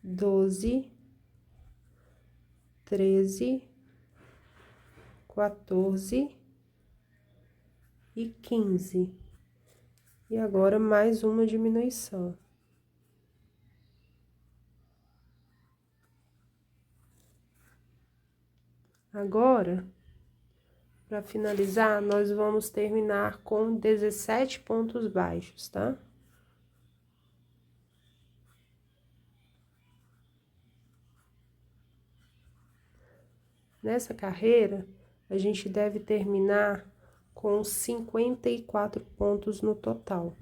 12, 13, 14 e 15. E agora, mais uma diminuição. Agora, para finalizar, nós vamos terminar com 17 pontos baixos, tá? Nessa carreira, a gente deve terminar com 54 pontos no total.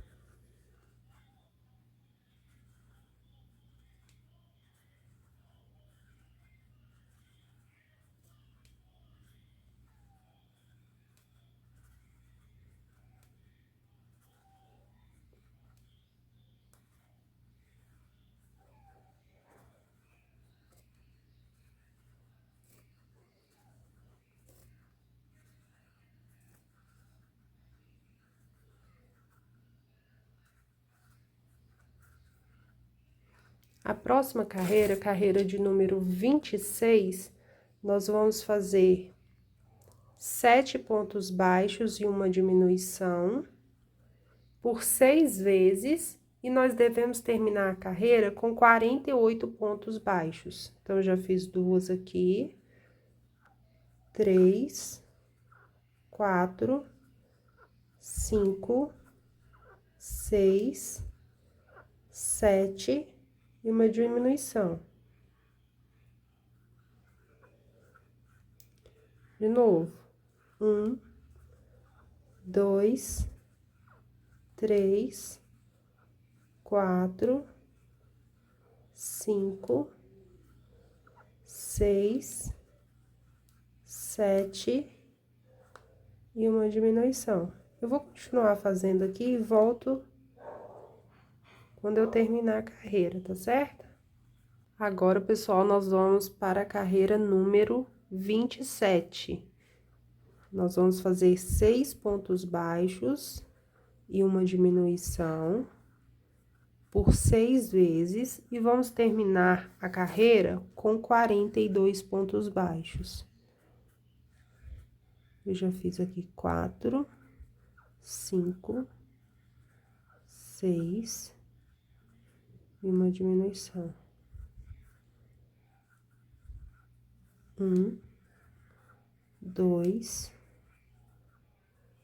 A próxima carreira, carreira de número 26, nós vamos fazer 7 pontos baixos e uma diminuição por 6 vezes, e nós devemos terminar a carreira com 48 pontos baixos. Então, eu já fiz 2 aqui, 3, 4, 5, 6, 7 e uma diminuição. De novo, 1, 2, 3, 4, 5, 6, 7 e uma diminuição. Eu vou continuar fazendo aqui e volto quando eu terminar a carreira, tá certo? Agora, pessoal, nós vamos para a carreira número 27. Nós vamos fazer 6 pontos baixos e uma diminuição por 6 vezes, e vamos terminar a carreira com 42 pontos baixos. Eu já fiz aqui 4, 5, 6 e uma diminuição. 1, 2,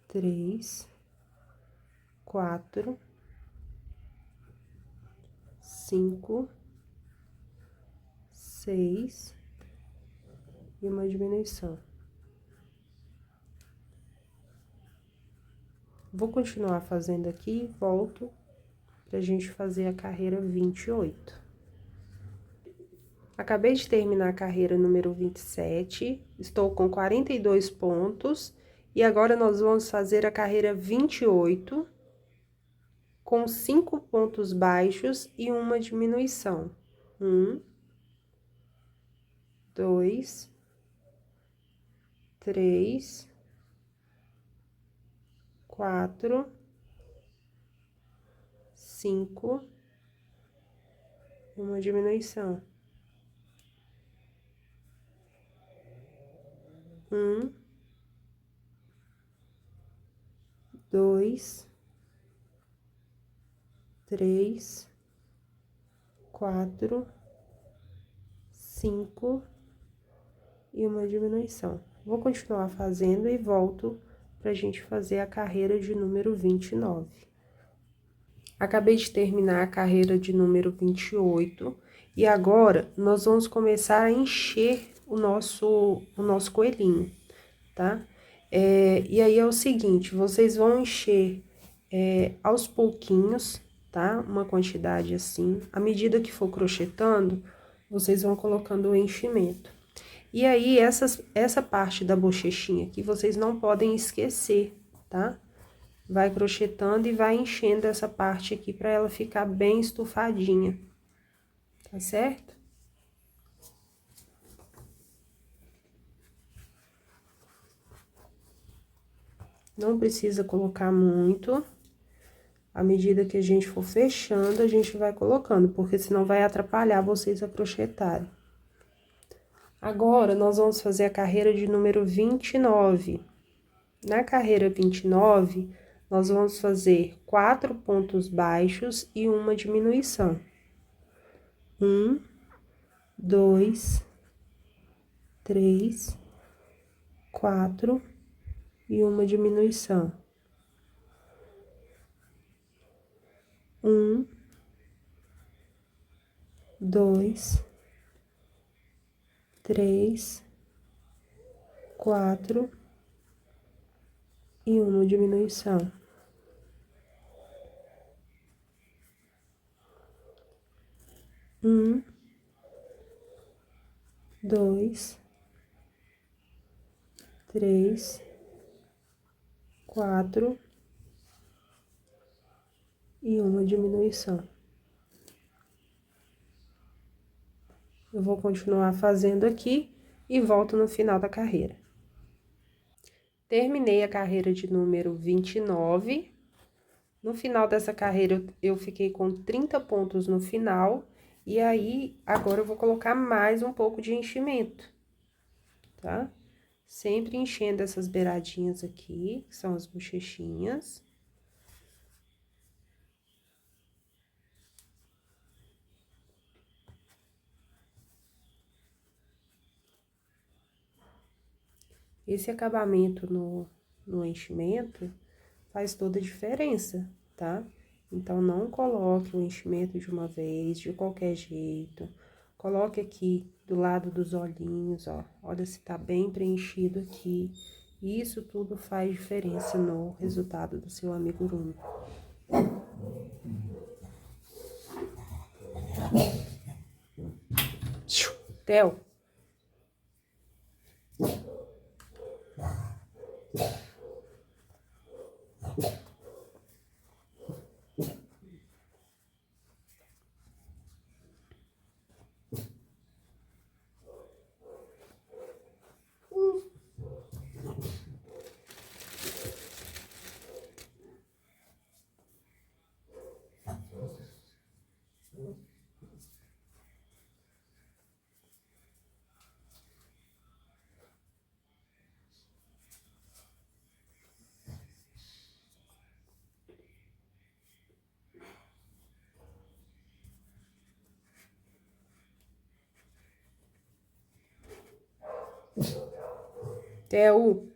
3, 4, 5, 6 e uma diminuição. Vou continuar fazendo aqui e volto pra gente fazer a carreira 28. Acabei de terminar a carreira número 27, estou com 42 pontos, e agora nós vamos fazer a carreira 28, com 5 pontos baixos e uma diminuição. 1, 2, 3, 4, 5, uma diminuição. 1, 2, 3, 4, 5 e uma diminuição. Vou continuar fazendo e volto pra gente fazer a carreira de número 29. Acabei de terminar a carreira de número 28 e agora nós vamos começar a encher o nosso coelhinho, tá? E aí é o seguinte, vocês vão encher aos pouquinhos, tá? Uma quantidade assim. À medida que for crochetando, vocês vão colocando o enchimento. E aí, essa parte da bochechinha aqui, vocês não podem esquecer, tá? Vai crochetando e vai enchendo essa parte aqui pra ela ficar bem estufadinha, tá certo? Não precisa colocar muito. À medida que a gente for fechando, a gente vai colocando, porque senão vai atrapalhar vocês a crochetarem. Agora, nós vamos fazer a carreira de número 29. Na carreira 29, nós vamos fazer 4 pontos baixos e uma diminuição. 1, 2, 3, 4 e uma diminuição. 1, 2, 3, 4 e uma diminuição. 1, 2, 3, 4 e uma diminuição. Eu vou continuar fazendo aqui e volto no final da carreira. Terminei a carreira de número 29. No final dessa carreira, eu fiquei com 30 pontos no final. E aí, agora eu vou colocar mais um pouco de enchimento, tá? Sempre enchendo essas beiradinhas aqui, que são as bochechinhas. Esse acabamento no enchimento faz toda a diferença, tá? Então, não coloque o enchimento de uma vez, de qualquer jeito. Coloque aqui do lado dos olhinhos, ó. Olha se tá bem preenchido aqui. Isso tudo faz diferença no resultado do seu amigurumi. Theo. Theo.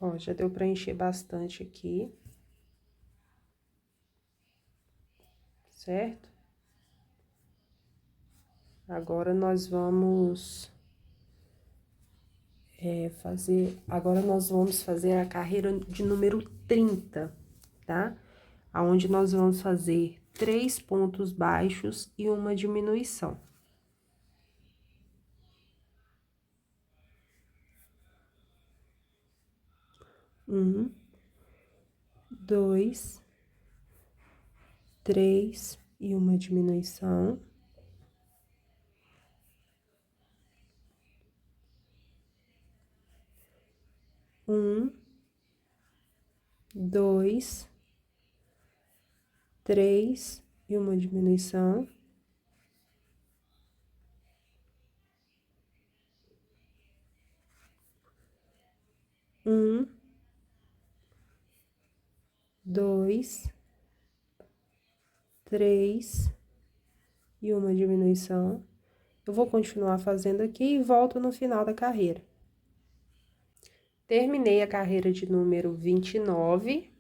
Ó, já deu pra encher bastante aqui. Certo? Agora, nós vamos fazer a carreira de número 30, tá? Aonde nós vamos fazer 3 pontos baixos e uma diminuição. 1, 2, 3 e uma diminuição. 1, 2, 3 e uma diminuição. 1, 2, 3 e uma diminuição. Eu vou continuar fazendo aqui e volto no final da carreira. Terminei a carreira de número 29.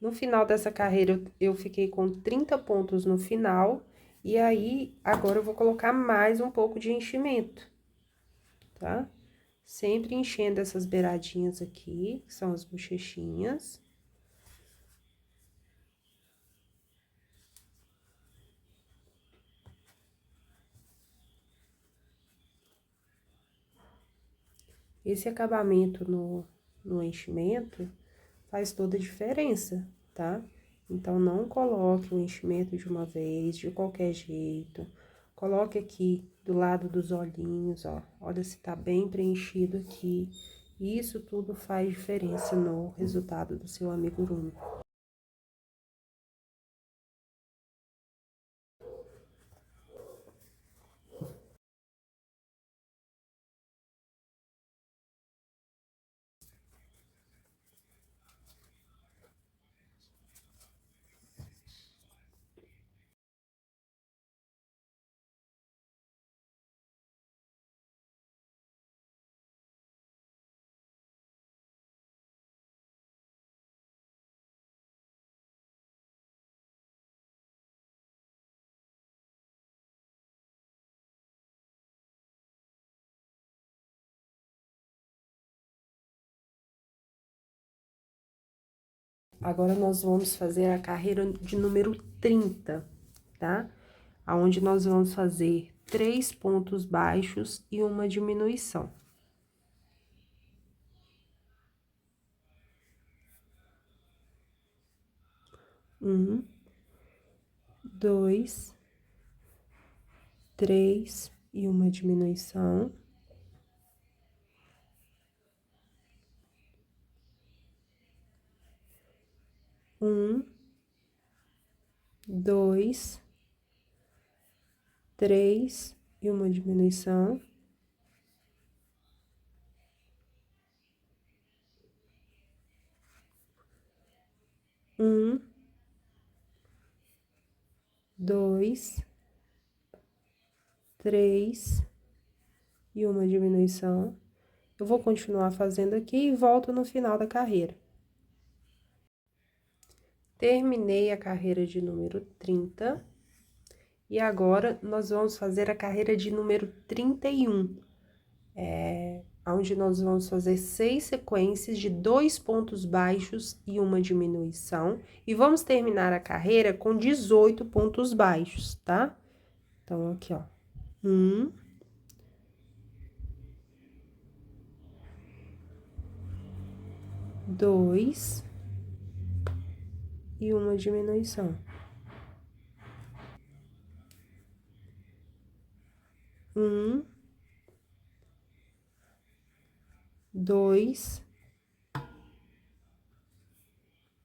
No final dessa carreira, eu fiquei com 30 pontos no final. E aí, agora eu vou colocar mais um pouco de enchimento, tá? Sempre enchendo essas beiradinhas aqui, que são as bochechinhas. Esse acabamento no enchimento, faz toda a diferença, tá? Então, não coloque o enchimento de uma vez, de qualquer jeito. Coloque aqui do lado dos olhinhos, ó. Olha se tá bem preenchido aqui. Isso tudo faz diferença no resultado do seu amigurumi. Agora, nós vamos fazer a carreira de número 30, tá? Aonde nós vamos fazer 3 pontos baixos e uma diminuição. 1, 2, 3 e uma diminuição. 1, 2, 3 e uma diminuição. 1, 2, 3 e uma diminuição. Eu vou continuar fazendo aqui e volto no final da carreira. Terminei a carreira de número 30. E agora, nós vamos fazer a carreira de número 31. Onde nós vamos fazer 6 sequências de 2 pontos baixos e uma diminuição. E vamos terminar a carreira com 18 pontos baixos, tá? Então, aqui, ó. 1, 2 e uma diminuição. 1, 2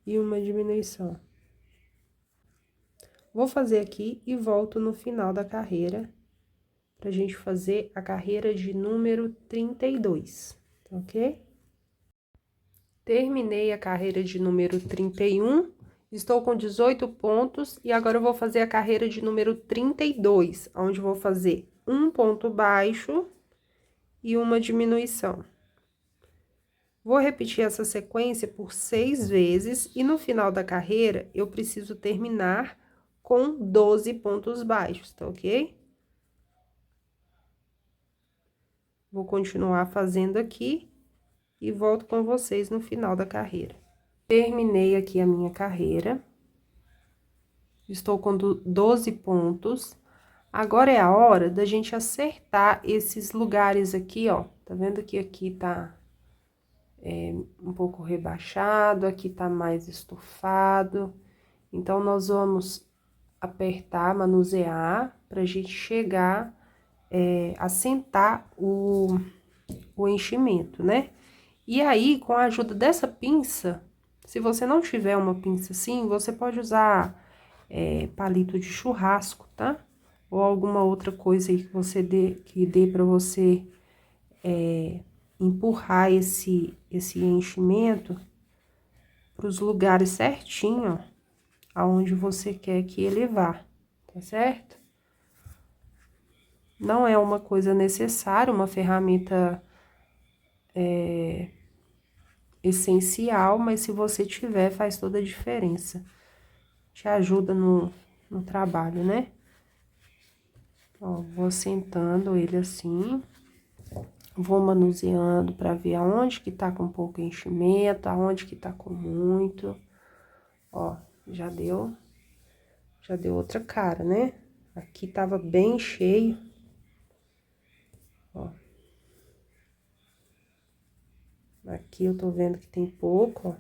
e uma diminuição. Vou fazer aqui e volto no final da carreira, pra gente fazer a carreira de número 32, tá ok? Terminei a carreira de número 31, estou com 18 pontos, e agora eu vou fazer a carreira de número 32, onde vou fazer um ponto baixo e uma diminuição. Vou repetir essa sequência por 6 vezes, e no final da carreira, eu preciso terminar com 12 pontos baixos, tá ok? Vou continuar fazendo aqui e volto com vocês no final da carreira. Terminei aqui a minha carreira. Estou com 12 pontos. Agora é a hora da gente acertar esses lugares aqui, ó. Tá vendo que aqui tá um pouco rebaixado, aqui tá mais estufado. Então, nós vamos apertar, manusear, pra gente chegar, assentar o enchimento, né? E aí, com a ajuda dessa pinça, se você não tiver uma pinça assim, você pode usar palito de churrasco, tá? Ou alguma outra coisa aí que você dê pra você empurrar esse enchimento pros lugares certinho, ó, aonde você quer que ele vá, tá certo? Não é uma coisa necessária, uma ferramenta essencial, mas se você tiver, faz toda a diferença. Te ajuda no trabalho, né? Ó, vou sentando ele assim, vou manuseando pra ver aonde que tá com pouco enchimento, aonde que tá com muito. Ó, já deu outra cara, né? Aqui tava bem cheio. Ó. Aqui eu tô vendo que tem pouco, ó.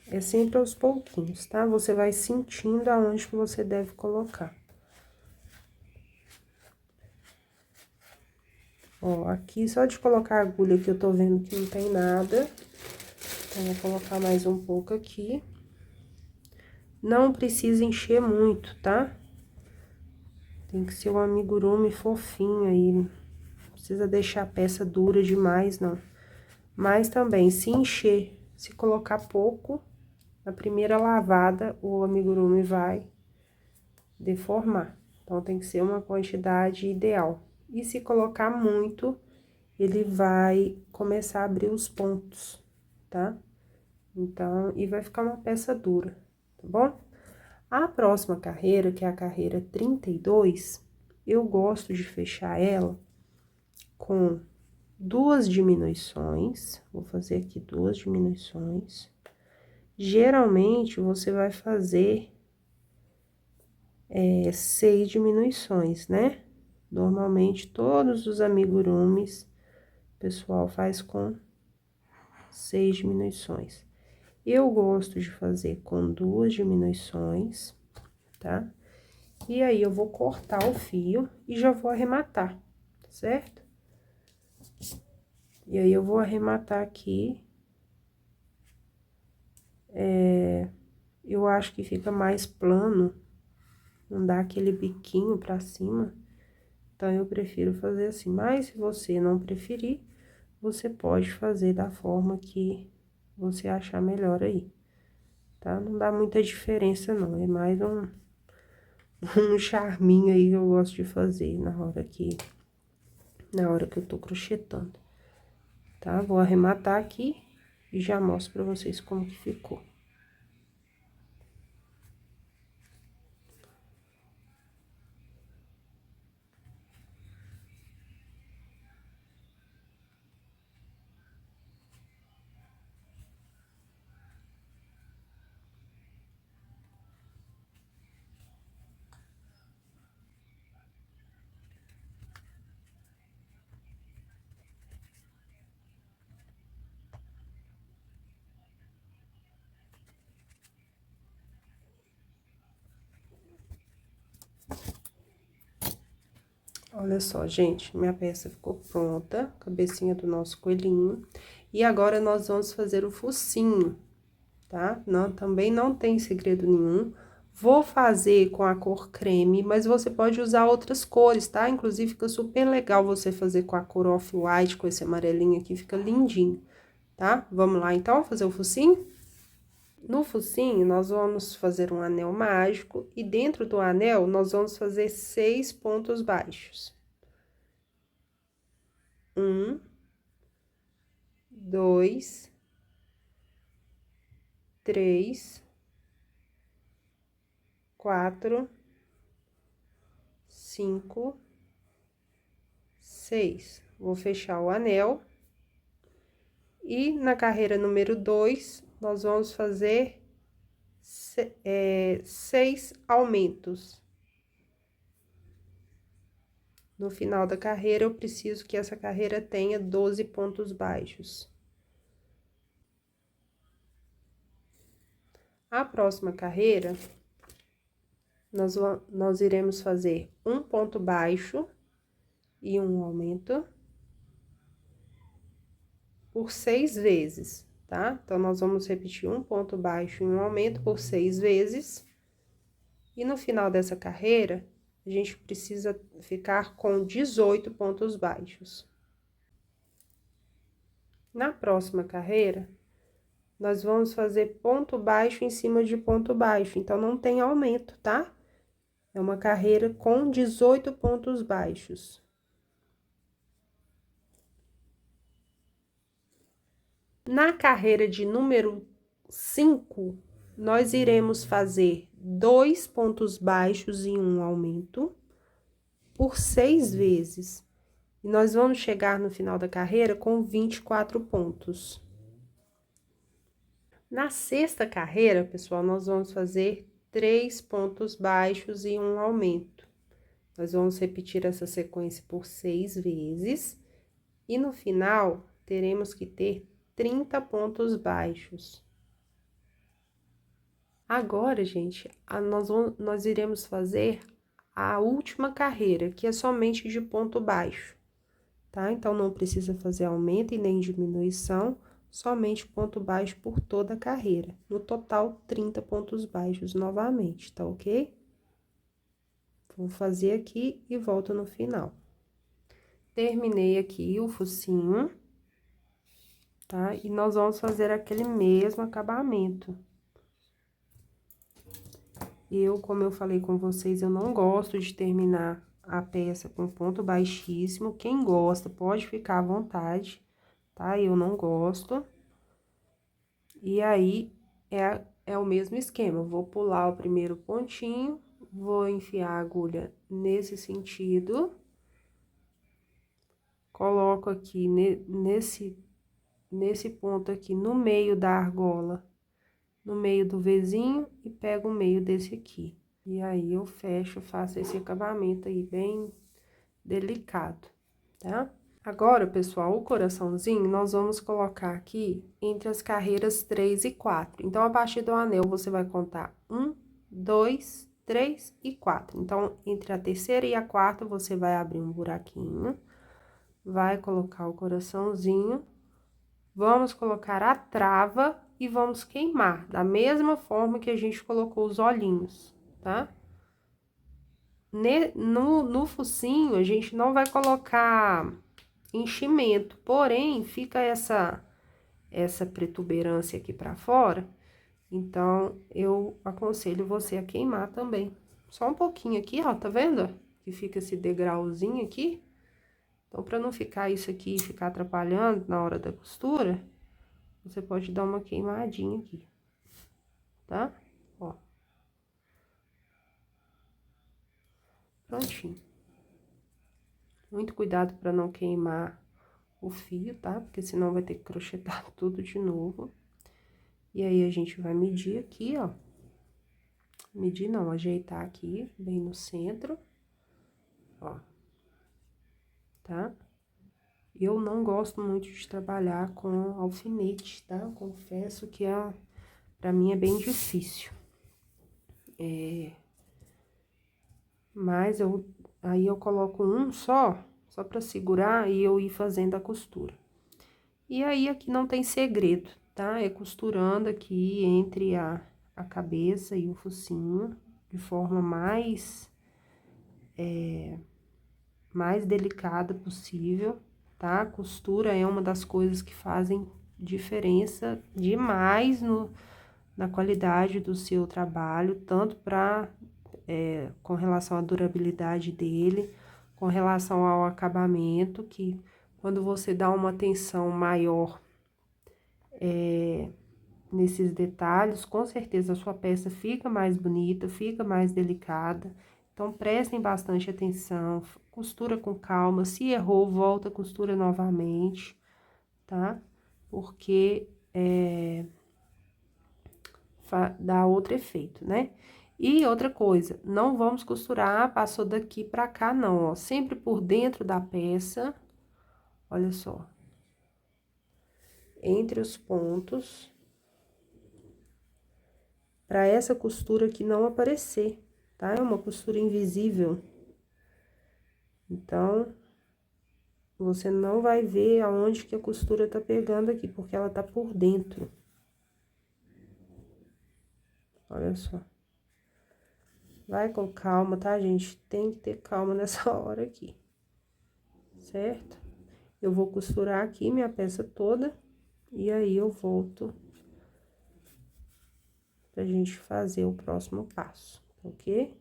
É sempre aos pouquinhos, tá? Você vai sentindo aonde que você deve colocar. Ó, aqui só de colocar a agulha que eu tô vendo que não tem nada. Então, vou colocar mais um pouco aqui. Não precisa encher muito, tá? Tem que ser um amigurumi fofinho aí. Não precisa deixar a peça dura demais, não. Mas também, se encher, se colocar pouco, na primeira lavada, o amigurumi vai deformar. Então, tem que ser uma quantidade ideal. E se colocar muito, ele vai começar a abrir os pontos, tá? Então, e vai ficar uma peça dura, tá bom? A próxima carreira, que é a carreira 32, eu gosto de fechar ela com duas diminuições. Vou fazer aqui duas diminuições. Geralmente, você vai fazer 6 diminuições, né? Normalmente, todos os amigurumis, o pessoal faz com 6 diminuições. Eu gosto de fazer com duas diminuições, tá? E aí, eu vou cortar o fio e já vou arrematar, certo? E aí, eu vou arrematar aqui. Eu acho que fica mais plano, não dá aquele biquinho pra cima. Então, eu prefiro fazer assim. Mas, se você não preferir, você pode fazer da forma que você achar melhor aí, tá? Não dá muita diferença, não. É mais um charminho aí que eu gosto de fazer na hora que eu tô crochetando, tá? Vou arrematar aqui e já mostro pra vocês como que ficou. Olha só, gente, minha peça ficou pronta, cabecinha do nosso coelhinho. E agora, nós vamos fazer o focinho, tá? Não, também não tem segredo nenhum. Vou fazer com a cor creme, mas você pode usar outras cores, tá? Inclusive, fica super legal você fazer com a cor off-white, com esse amarelinho aqui, fica lindinho, tá? Vamos lá, então, fazer o focinho? No focinho, nós vamos fazer um anel mágico e dentro do anel, nós vamos fazer 6 pontos baixos. 1, 2, 3, 4, 5, 6. Vou fechar o anel. E na carreira número 2, nós vamos fazer 6 aumentos. No final da carreira, eu preciso que essa carreira tenha 12 pontos baixos. A próxima carreira, nós iremos fazer um ponto baixo e um aumento por 6 vezes, tá? Então, nós vamos repetir um ponto baixo e um aumento por 6 vezes. E no final dessa carreira, a gente precisa ficar com 18 pontos baixos. Na próxima carreira, nós vamos fazer ponto baixo em cima de ponto baixo, então, não tem aumento, tá? É uma carreira com 18 pontos baixos. Na carreira de número 5, nós iremos fazer 2 pontos baixos e um aumento por 6 vezes. E nós vamos chegar no final da carreira com 24 pontos. Na sexta carreira, pessoal, nós vamos fazer 3 pontos baixos e um aumento. Nós vamos repetir essa sequência por 6 vezes. E no final, teremos que ter 30 pontos baixos. Agora, gente, nós iremos fazer a última carreira, que é somente de ponto baixo, tá? Então, não precisa fazer aumento e nem diminuição, somente ponto baixo por toda a carreira. No total, 30 pontos baixos novamente, tá ok? Vou fazer aqui e volto no final. Terminei aqui o focinho, tá? E nós vamos fazer aquele mesmo acabamento. Como eu falei com vocês, eu não gosto de terminar a peça com ponto baixíssimo. Quem gosta, pode ficar à vontade, tá? Eu não gosto. E aí, é o mesmo esquema. Eu vou pular o primeiro pontinho, vou enfiar a agulha nesse sentido. Coloco aqui nesse ponto aqui no meio da argola, no meio do Vzinho, e pego o meio desse aqui. E aí, eu fecho, faço esse acabamento aí bem delicado, tá? Agora, pessoal, o coraçãozinho, nós vamos colocar aqui entre as carreiras 3 e 4. Então, a partir do anel, você vai contar 1, 2, 3 e 4. Então, entre a terceira e a quarta, você vai abrir um buraquinho, vai colocar o coraçãozinho, vamos colocar a trava e vamos queimar, da mesma forma que a gente colocou os olhinhos, tá? No focinho, a gente não vai colocar enchimento, porém, fica essa protuberância aqui pra fora, então, eu aconselho você a queimar também. Só um pouquinho aqui, ó, tá vendo? Que fica esse degrauzinho aqui. Então, pra não ficar isso aqui, ficar atrapalhando na hora da costura, você pode dar uma queimadinha aqui, tá? Ó. Prontinho. Muito cuidado pra não queimar o fio, tá? Porque senão vai ter que crochetar tudo de novo. E aí, a gente vai medir aqui, ó. Medir não, ajeitar aqui, bem no centro. Ó. Tá? Eu não gosto muito de trabalhar com alfinete, tá? Eu confesso que pra mim é bem difícil. Mas aí eu coloco um só pra segurar e eu ir fazendo a costura. E aí, aqui não tem segredo, tá? É costurando aqui entre a cabeça e o focinho, de forma mais delicada possível, tá? A costura é uma das coisas que fazem diferença demais na qualidade do seu trabalho, tanto com relação à durabilidade dele, com relação ao acabamento, que quando você dá uma atenção maior nesses detalhes, com certeza a sua peça fica mais bonita, fica mais delicada. Então, prestem bastante atenção, costura com calma, se errou, volta, costura novamente, tá? Porque dá outro efeito, né? E outra coisa, não vamos costurar, passou daqui pra cá, não, ó. Sempre por dentro da peça, olha só. Entre os pontos, pra essa costura aqui não aparecer, tá? É uma costura invisível. Então, você não vai ver aonde que a costura tá pegando aqui, porque ela tá por dentro. Olha só. Vai com calma, tá, gente? Tem que ter calma nessa hora aqui, certo? Eu vou costurar aqui minha peça toda, e aí eu volto pra gente fazer o próximo passo, ok?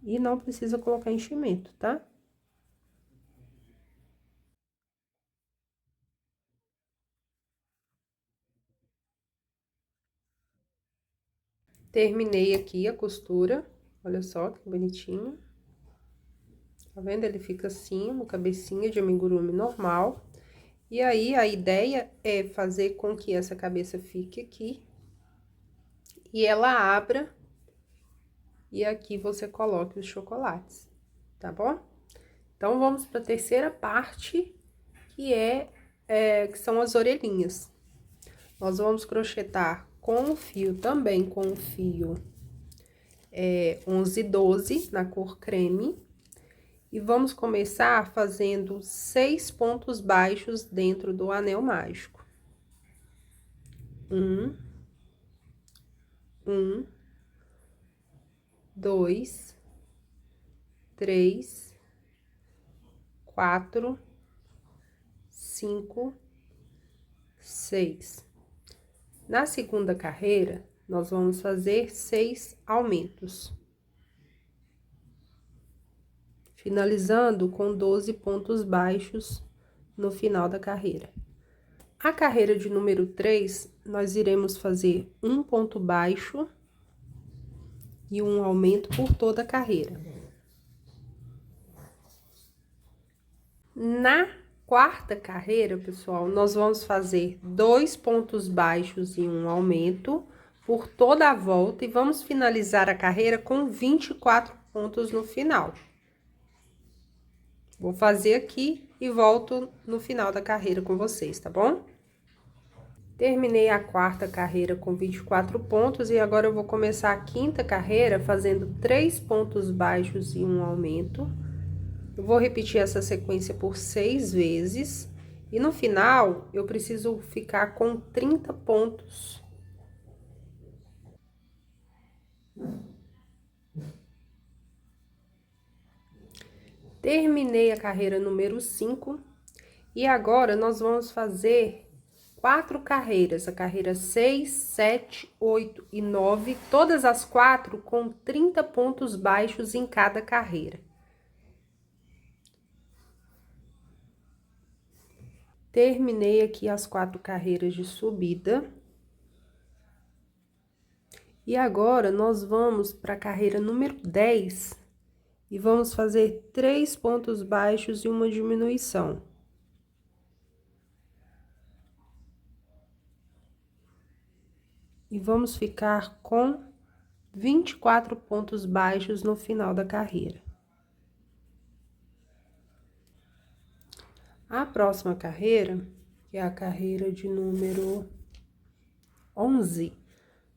E não precisa colocar enchimento, tá? Terminei aqui a costura, olha só que bonitinho. Tá vendo? Ele fica assim, uma cabecinha de amigurumi normal. E aí, a ideia é fazer com que essa cabeça fique aqui. E ela abra. E aqui você coloque os chocolates, tá bom? Então, vamos para a terceira parte, que é que são as orelhinhas. Nós vamos crochetar com o fio, também com o fio 11/12, na cor creme. E vamos começar fazendo 6 pontos baixos dentro do anel mágico. 2, 3, 4, 5, 6. Na segunda carreira, nós vamos fazer 6 aumentos, finalizando com 12 pontos baixos no final da carreira. A carreira de número 3, nós iremos fazer um ponto baixo e um aumento por toda a carreira. Na quarta carreira, pessoal, nós vamos fazer 2 pontos baixos e um aumento por toda a volta e vamos finalizar a carreira com 24 pontos no final. Vou fazer aqui e volto no final da carreira com vocês, tá bom? Terminei a quarta carreira com 24 pontos e agora eu vou começar a quinta carreira fazendo 3 pontos baixos e um aumento. Eu vou repetir essa sequência por 6 vezes e no final eu preciso ficar com 30 pontos. Terminei a carreira número 5 e agora nós vamos fazer 4 carreiras, a carreira 6, 7, 8 e 9, todas as 4 com 30 pontos baixos em cada carreira. Terminei aqui as 4 carreiras de subida. E agora, nós vamos para a carreira número 10 e vamos fazer 3 pontos baixos e uma diminuição. E vamos ficar com 24 pontos baixos no final da carreira. A próxima carreira, que é a carreira de número 11,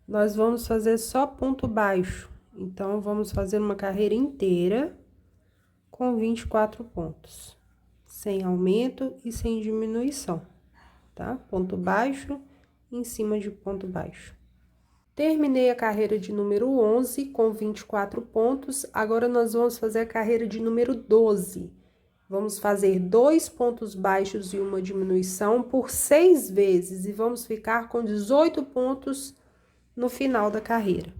nós vamos fazer só ponto baixo. Então, vamos fazer uma carreira inteira com 24 pontos, sem aumento e sem diminuição, tá? Ponto baixo em cima de ponto baixo. Terminei a carreira de número 11 com 24 pontos, agora nós vamos fazer a carreira de número 12. Vamos fazer 2 pontos baixos e uma diminuição por 6 vezes e vamos ficar com 18 pontos no final da carreira.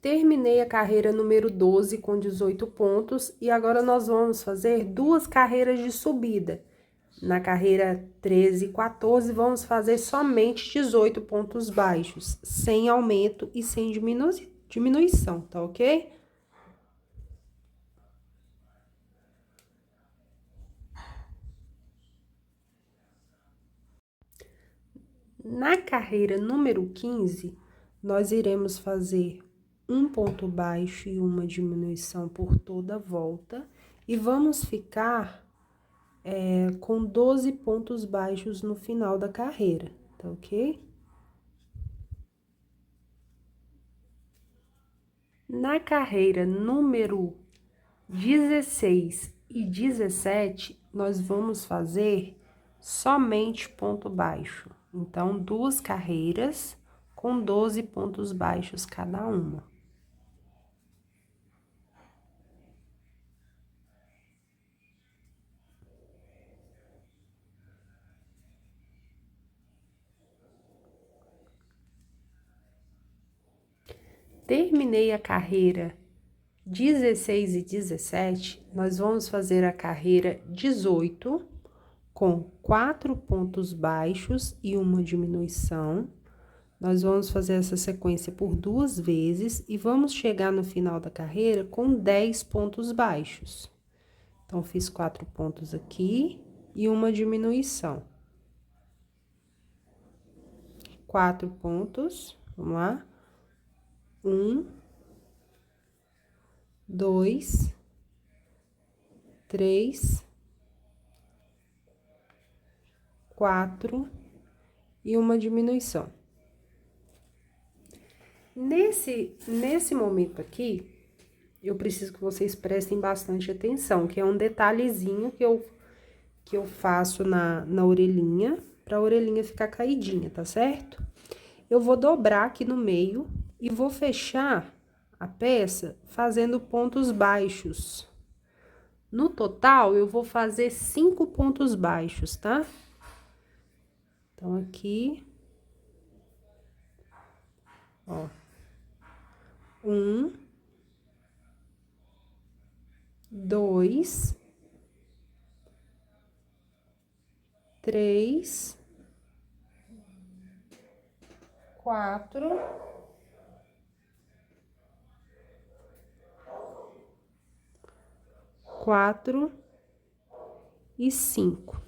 Terminei a carreira número 12 com 18 pontos e agora nós vamos fazer 2 carreiras de subida. Na carreira 13 e 14, vamos fazer somente 18 pontos baixos, sem aumento e sem diminuição, tá ok? Na carreira número 15, nós iremos fazer um ponto baixo e uma diminuição por toda a volta e vamos ficar com 12 pontos baixos no final da carreira, tá ok? Na carreira número 16 e 17, nós vamos fazer somente ponto baixo. Então, 2 carreiras com 12 pontos baixos cada uma. Terminei a carreira 16 e 17, nós vamos fazer a carreira 18 com 4 pontos baixos e uma diminuição. Nós vamos fazer essa sequência por 2 vezes e vamos chegar no final da carreira com 10 pontos baixos. Então, fiz 4 pontos aqui e uma diminuição. 4 pontos, vamos lá. 1, 2, 3, 4 e uma diminuição. Nesse momento aqui, eu preciso que vocês prestem bastante atenção, que é um detalhezinho que eu faço na orelhinha, pra orelhinha ficar caidinha, tá certo? Eu vou dobrar aqui no meio e vou fechar a peça fazendo pontos baixos. No total, eu vou fazer 5 pontos baixos, tá? Então, aqui, ó, 1, 2, 3, 4, 4 e 5.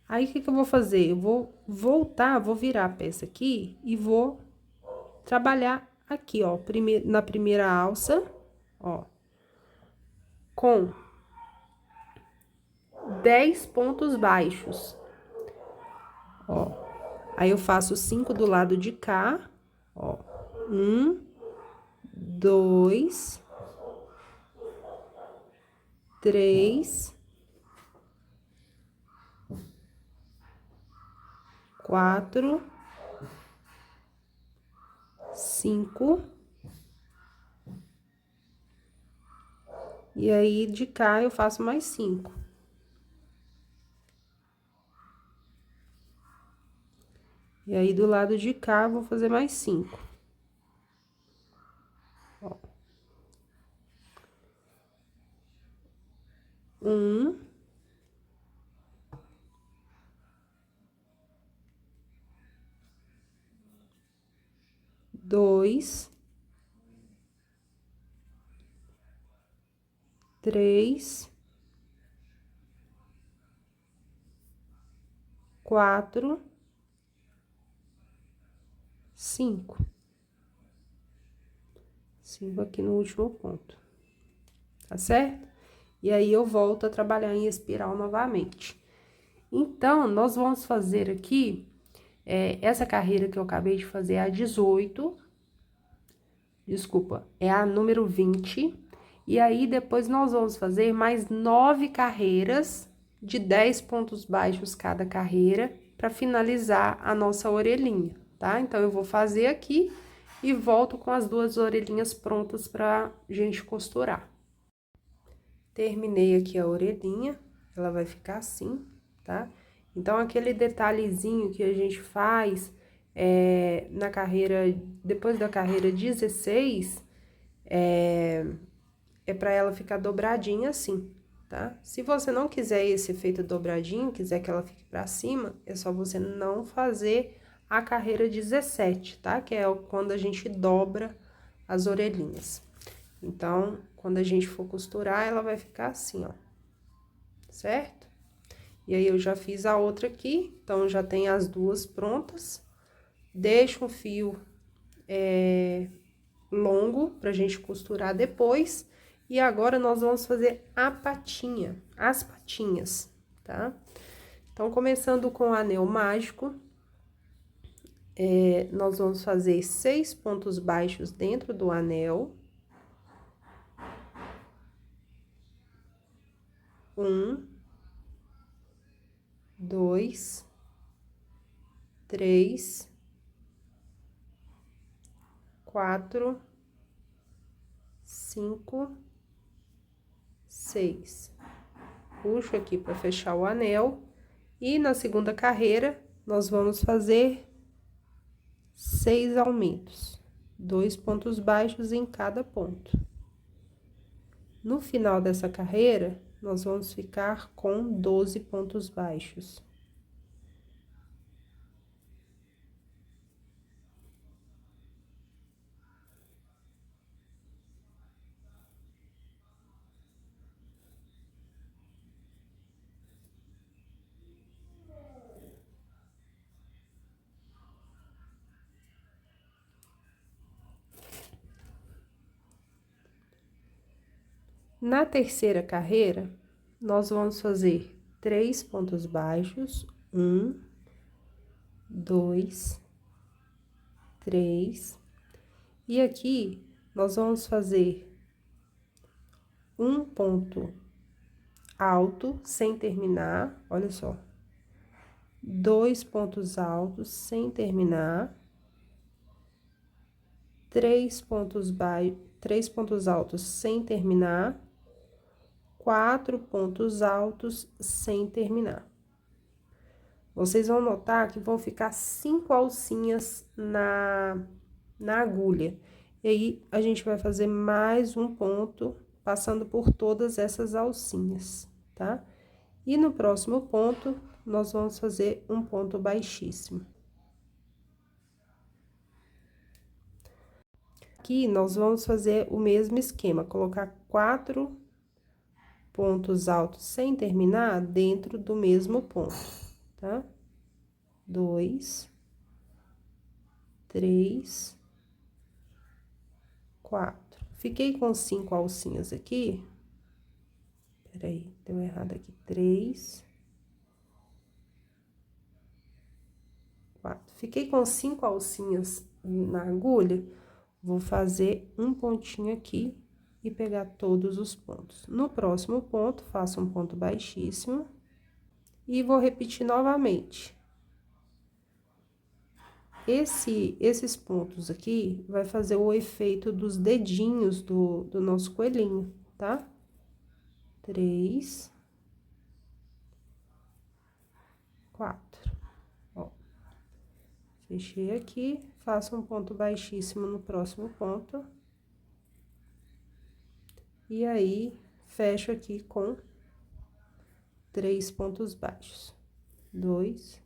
Aí, o que que eu vou fazer? Eu vou voltar, vou virar a peça aqui e vou trabalhar aqui, ó, na primeira alça, ó, com 10 pontos baixos, ó. Aí, eu faço 5 do lado de cá, ó, 1, 2, 3, 4, 5, e aí, de cá, eu faço mais 5. E aí, do lado de cá, eu vou fazer mais 5. Ó. 1, 2, 3, 4, 5. 5 aqui no último ponto, tá certo? E aí, eu volto a trabalhar em espiral novamente. Então, nós vamos fazer aqui, essa carreira que eu acabei de fazer, é a 18, desculpa, é a número 20. E aí, depois, nós vamos fazer mais 9 carreiras de 10 pontos baixos cada carreira, para finalizar a nossa orelhinha, tá? Então, eu vou fazer aqui e volto com as 2 orelhinhas prontas pra gente costurar. Terminei aqui a orelhinha, ela vai ficar assim, tá? Então, aquele detalhezinho que a gente faz na carreira, depois da carreira 16, é pra ela ficar dobradinha assim, tá? Se você não quiser esse efeito dobradinho, quiser que ela fique pra cima, é só você não fazer a carreira 17, tá? Que é quando a gente dobra as orelhinhas. Então, quando a gente for costurar, ela vai ficar assim, ó, certo? E aí, eu já fiz a outra aqui, então, já tem as 2 prontas. Deixo um fio longo pra gente costurar depois. E agora, nós vamos fazer a patinha, as patinhas, tá? Então, começando com o anel mágico, nós vamos fazer 6 pontos baixos dentro do anel. 1, 2, 3, 4, 5, 6. Puxo aqui para fechar o anel. E na segunda carreira, nós vamos fazer 6 aumentos. 2 pontos baixos em cada ponto. No final dessa carreira, nós vamos ficar com 12 pontos baixos. Na terceira carreira, nós vamos fazer 3 pontos baixos, 1, 2, 3, e aqui nós vamos fazer um ponto alto sem terminar, olha só, 2 pontos altos sem terminar, 3 pontos altos sem terminar, 4 pontos altos sem terminar. Vocês vão notar que vão ficar 5 alcinhas na agulha. E aí, a gente vai fazer mais um ponto, passando por todas essas alcinhas, tá? E no próximo ponto, nós vamos fazer um ponto baixíssimo. Aqui, nós vamos fazer o mesmo esquema, colocar 4 pontos altos sem terminar dentro do mesmo ponto. Tá? 2, 3, 4. Fiquei com 5 alcinhas aqui. Peraí, deu errado aqui. 3, 4. Fiquei com 5 alcinhas na agulha, vou fazer um pontinho aqui e pegar todos os pontos. No próximo ponto, faço um ponto baixíssimo e vou repetir novamente. Esses pontos aqui vai fazer o efeito dos dedinhos do nosso coelhinho, tá? 3, 4. Ó. Fechei aqui, faço um ponto baixíssimo no próximo ponto. E aí, fecho aqui com 3 pontos baixos. 2,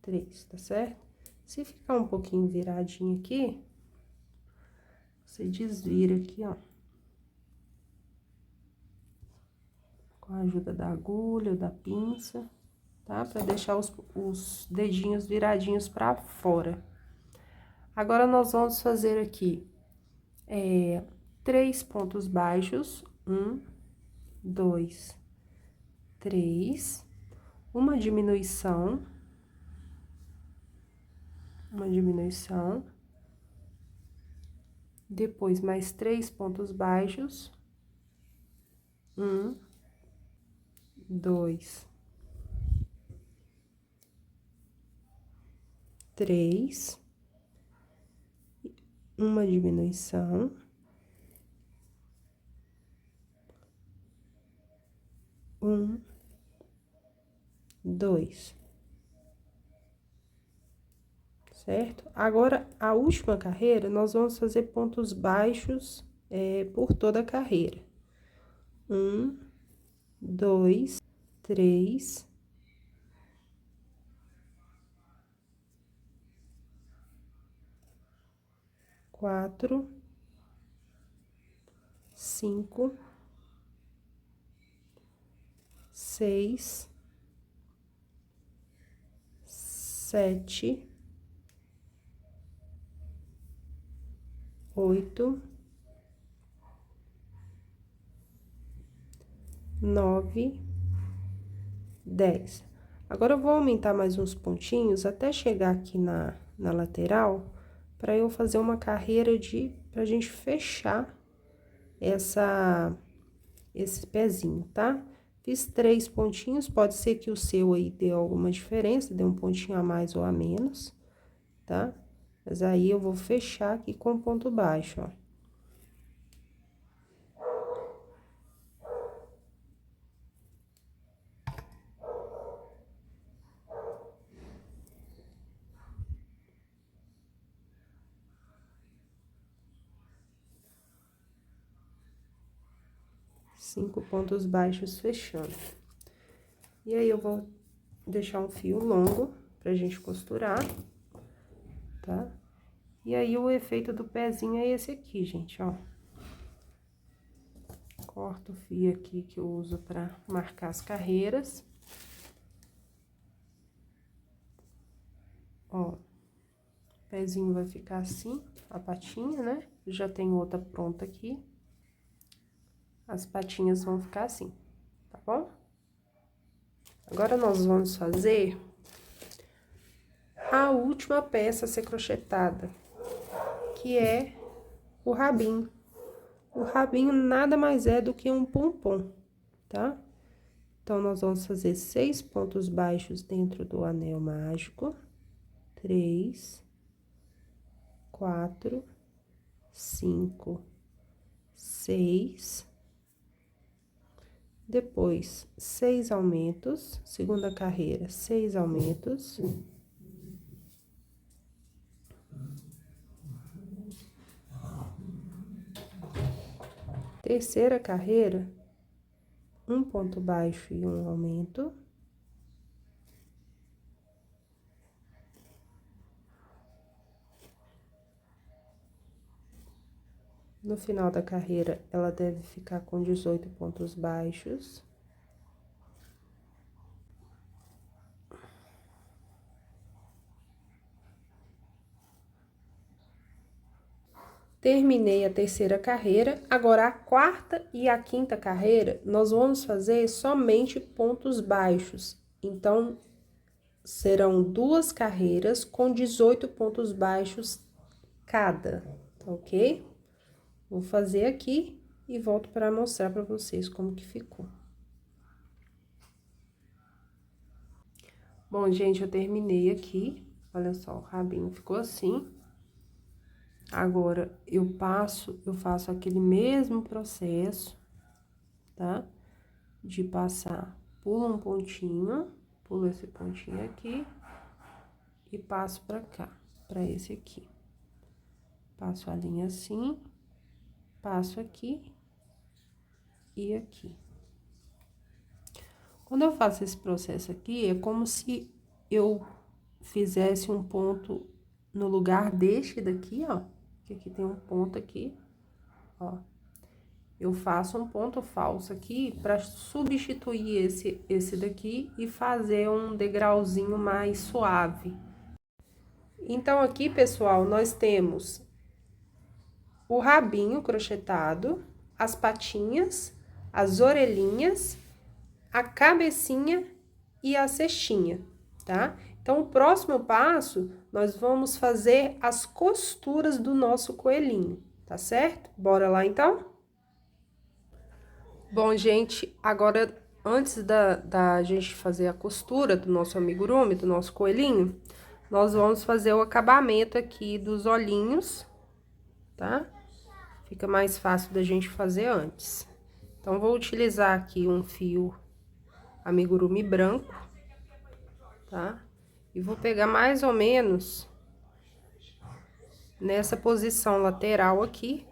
3, tá certo? Se ficar um pouquinho viradinho aqui, você desvira aqui, ó. Com a ajuda da agulha ou da pinça, tá? Pra deixar os dedinhos viradinhos pra fora. Agora, nós vamos fazer aqui, 3 pontos baixos, 1, 2, 3, uma diminuição, depois mais 3 pontos baixos, 1, 2, 3, uma diminuição, 1, 2. Certo? Agora, a última carreira, nós vamos fazer pontos baixos por toda a carreira. 1, 2, 3, 4, 5, 6, 7, 8, 9, 10. Agora, eu vou aumentar mais uns pontinhos até chegar aqui na lateral, para eu fazer uma carreira pra gente fechar esse pezinho, tá? Fiz 3 pontinhos, pode ser que o seu aí dê alguma diferença, dê um pontinho a mais ou a menos, tá? Mas aí, eu vou fechar aqui com ponto baixo, ó. Cinco pontos baixos fechando. E aí, eu vou deixar um fio longo pra gente costurar, tá? E aí, o efeito do pezinho é esse aqui, gente, ó. Corto o fio aqui que eu uso pra marcar as carreiras. Ó, o pezinho vai ficar assim, a patinha, né? Já tem outra pronta aqui. As patinhas vão ficar assim, tá bom? Agora, nós vamos fazer a última peça a ser crochetada, que é o rabinho. O rabinho nada mais é do que um pompom, tá? Então, nós vamos fazer 6 pontos baixos dentro do anel mágico. 3, 4, 5, 6. Depois, 6 aumentos. Segunda carreira, 6 aumentos. Terceira carreira, um ponto baixo e um aumento. No final da carreira, ela deve ficar com 18 pontos baixos. Terminei a terceira carreira, agora a quarta e a quinta carreira, nós vamos fazer somente pontos baixos. Então, serão 2 carreiras com 18 pontos baixos cada, tá ok? Vou fazer aqui e volto para mostrar para vocês como que ficou. Bom, gente, eu terminei aqui, olha só, o rabinho ficou assim. Agora, eu faço aquele mesmo processo, tá? De passar, pula um pontinho, pulo esse pontinho aqui e passo pra cá, pra esse aqui. Passo a linha assim, passo aqui e aqui. Quando eu faço esse processo aqui, é como se eu fizesse um ponto no lugar deste daqui, ó. Que aqui tem um ponto aqui, ó. Eu faço um ponto falso aqui pra substituir esse daqui e fazer um degrauzinho mais suave. Então, aqui, pessoal, nós temos o rabinho crochetado, as patinhas, as orelhinhas, a cabecinha e a cestinha, tá? Então, o próximo passo, nós vamos fazer as costuras do nosso coelhinho, tá certo? Bora lá, então? Bom, gente, agora, antes da gente fazer a costura do nosso amigurumi, do nosso coelhinho, nós vamos fazer o acabamento aqui dos olhinhos, tá? Fica mais fácil da gente fazer antes. Então, vou utilizar aqui um fio amigurumi branco, tá? E vou pegar mais ou menos nessa posição lateral aqui,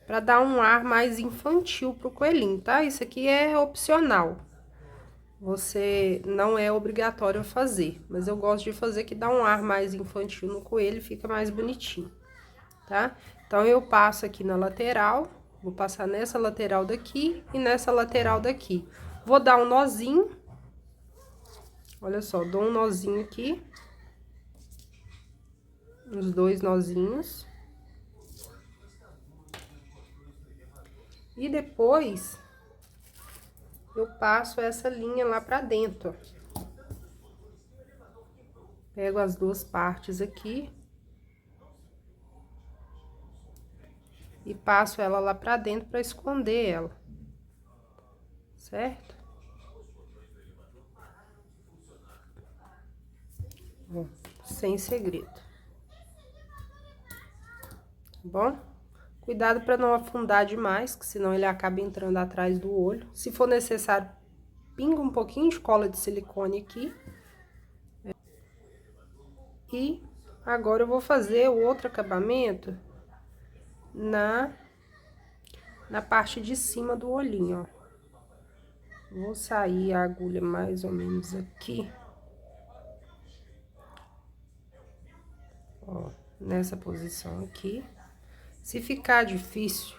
pra dar um ar mais infantil pro coelhinho, tá? Isso aqui é opcional. Você não é obrigatório fazer, mas eu gosto de fazer que dá um ar mais infantil no coelho e fica mais bonitinho, tá? Então, eu passo aqui na lateral, vou passar nessa lateral daqui e nessa lateral daqui. Vou dar um nozinho. Olha só, dou um nozinho aqui. Os 2 nozinhos. E depois, eu passo essa linha lá pra dentro, ó. Pego as 2 partes aqui. E passo ela lá pra dentro pra esconder ela. Certo? Bom, sem segredo. Tá bom? Cuidado pra não afundar demais, que senão ele acaba entrando atrás do olho. Se for necessário, pinga um pouquinho de cola de silicone aqui. E agora eu vou fazer o outro acabamento na parte de cima do olhinho, ó. Vou sair a agulha mais ou menos aqui. Ó, nessa posição aqui. Se ficar difícil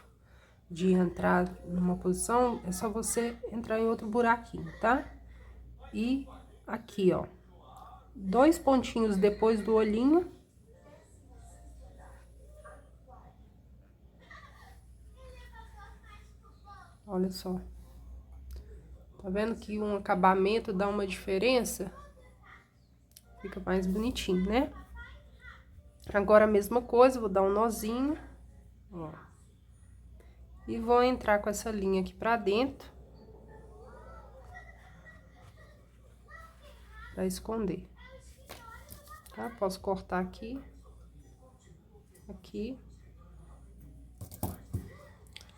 de entrar numa posição, é só você entrar em outro buraquinho, tá? E aqui, ó, 2 pontinhos depois do olhinho. Olha só. Tá vendo que um acabamento dá uma diferença? Fica mais bonitinho, né? Agora a mesma coisa, vou dar um nozinho, ó. E vou entrar com essa linha aqui pra dentro. Pra esconder. Tá? Posso cortar aqui. Aqui.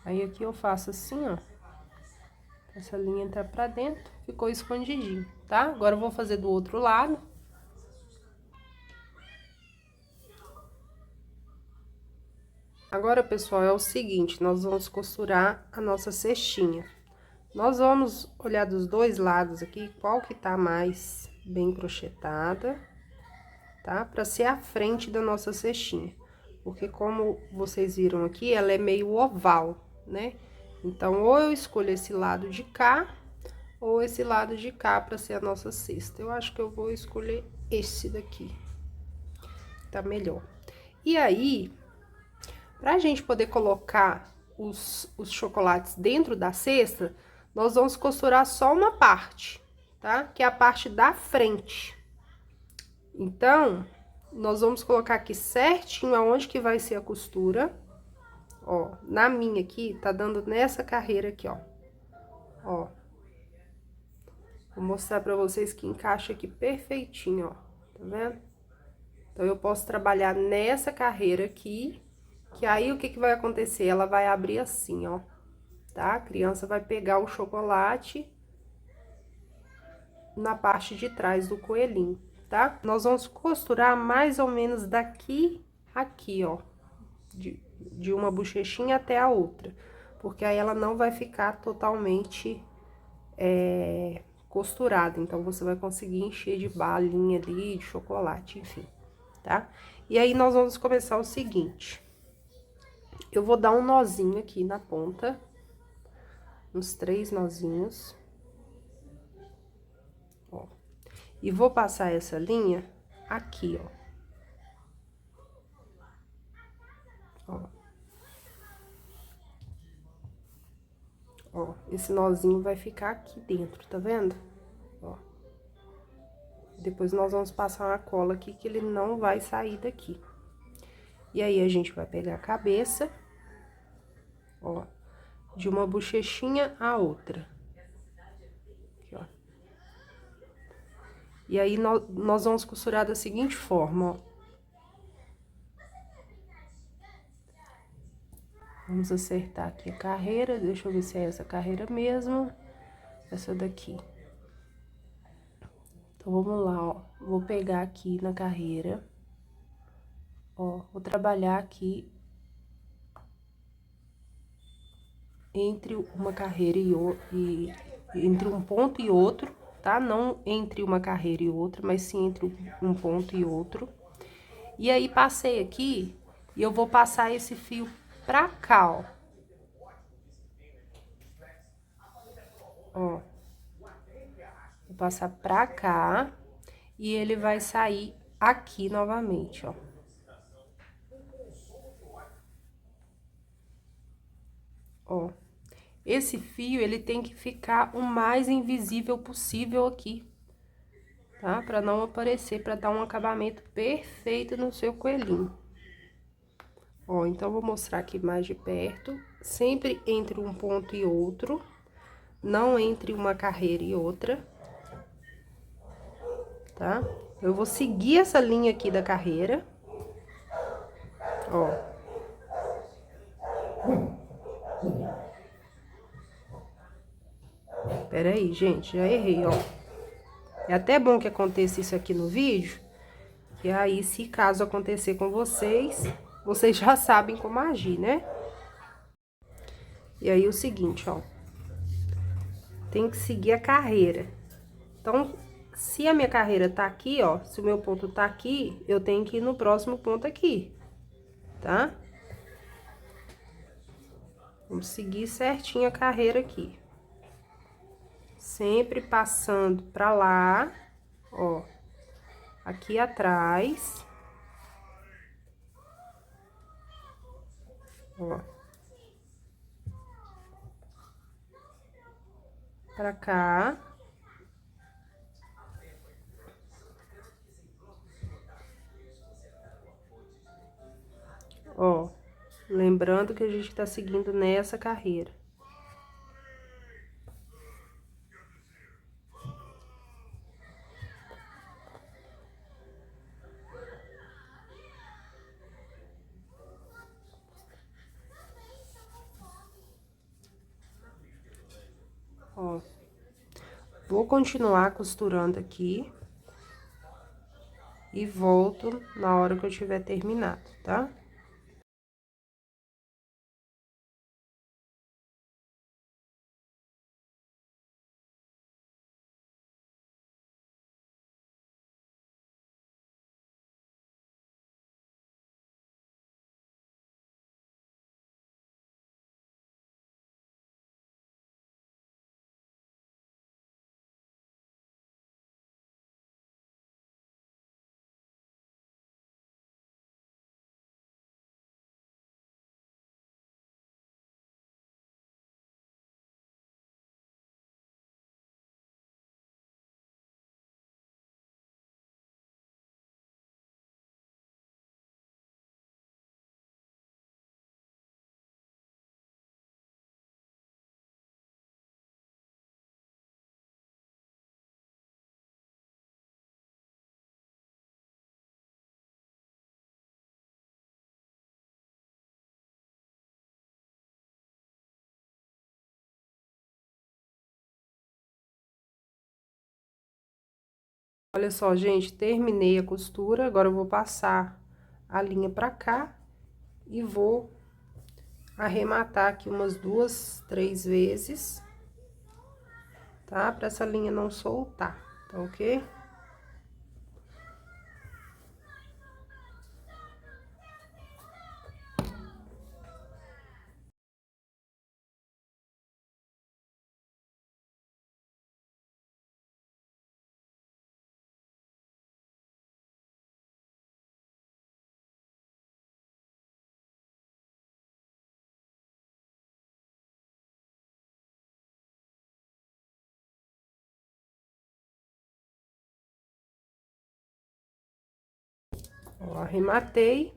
Aí, aqui eu faço assim, ó. Essa linha entra pra dentro, ficou escondidinho, tá? Agora eu vou fazer do outro lado. Agora, pessoal, é o seguinte, nós vamos costurar a nossa cestinha. Nós vamos olhar dos dois lados aqui, qual que tá mais bem crochetada, tá? Pra ser a frente da nossa cestinha. Porque como vocês viram aqui, ela é meio oval, né? Então, ou eu escolho esse lado de cá, ou esse lado de cá pra ser a nossa cesta. Eu acho que eu vou escolher esse daqui. Tá melhor. E aí, pra gente poder colocar os chocolates dentro da cesta, nós vamos costurar só uma parte, tá? Que é a parte da frente. Então, nós vamos colocar aqui certinho aonde que vai ser a costura. Ó, na minha aqui, tá dando nessa carreira aqui, ó. Ó. Vou mostrar pra vocês que encaixa aqui perfeitinho, ó. Tá vendo? Então, eu posso trabalhar nessa carreira aqui, que aí o que que vai acontecer? Ela vai abrir assim, ó. Tá? A criança vai pegar o chocolate na parte de trás do coelhinho, tá? Nós vamos costurar mais ou menos daqui aqui, ó. De uma bochechinha até a outra. Porque aí ela não vai ficar totalmente costurada. Então, você vai conseguir encher de balinha ali, de chocolate, enfim, tá? E aí, nós vamos começar o seguinte. Eu vou dar um nozinho aqui na ponta. Uns 3 nozinhos. Ó. E vou passar essa linha aqui, ó. Ó. Ó, esse nozinho vai ficar aqui dentro, tá vendo? Ó. Depois nós vamos passar uma cola aqui que ele não vai sair daqui. E aí, a gente vai pegar a cabeça, ó, de uma bochechinha a outra. Aqui, ó. E aí, nós vamos costurar da seguinte forma, ó. Vamos acertar aqui a carreira, deixa eu ver se é essa carreira mesmo. Essa daqui. Então, vamos lá, ó. Vou pegar aqui na carreira. Ó, vou trabalhar aqui entre uma carreira e entre um ponto e outro, tá? Não entre uma carreira e outra, mas sim entre um ponto e outro. E aí, passei aqui e eu vou passar esse fio pra cá, ó. Ó. Vou passar pra cá e ele vai sair aqui novamente, ó. Ó. Esse fio, ele tem que ficar o mais invisível possível aqui, tá? Pra não aparecer, pra dar um acabamento perfeito no seu coelhinho. Ó, então, vou mostrar aqui mais de perto, sempre entre um ponto e outro, não entre uma carreira e outra, tá? Eu vou seguir essa linha aqui da carreira, ó. Pera aí, gente, já errei, ó. É até bom que aconteça isso aqui no vídeo, que aí, se caso acontecer com vocês, vocês já sabem como agir, né? E aí, o seguinte, ó. Tem que seguir a carreira. Então, se a minha carreira tá aqui, ó, se o meu ponto tá aqui, eu tenho que ir no próximo ponto aqui, tá? Vamos seguir certinho a carreira aqui. Sempre passando pra lá, ó, aqui atrás. Ó. pra cá. Ó, lembrando que a gente tá seguindo nessa carreira. Ó, vou continuar costurando aqui. E volto na hora que eu tiver terminado, tá? Olha só, gente, terminei a costura, agora eu vou passar a linha pra cá e vou arrematar aqui umas 2, 3 vezes, tá? Pra essa linha não soltar, tá ok? Ó, arrematei,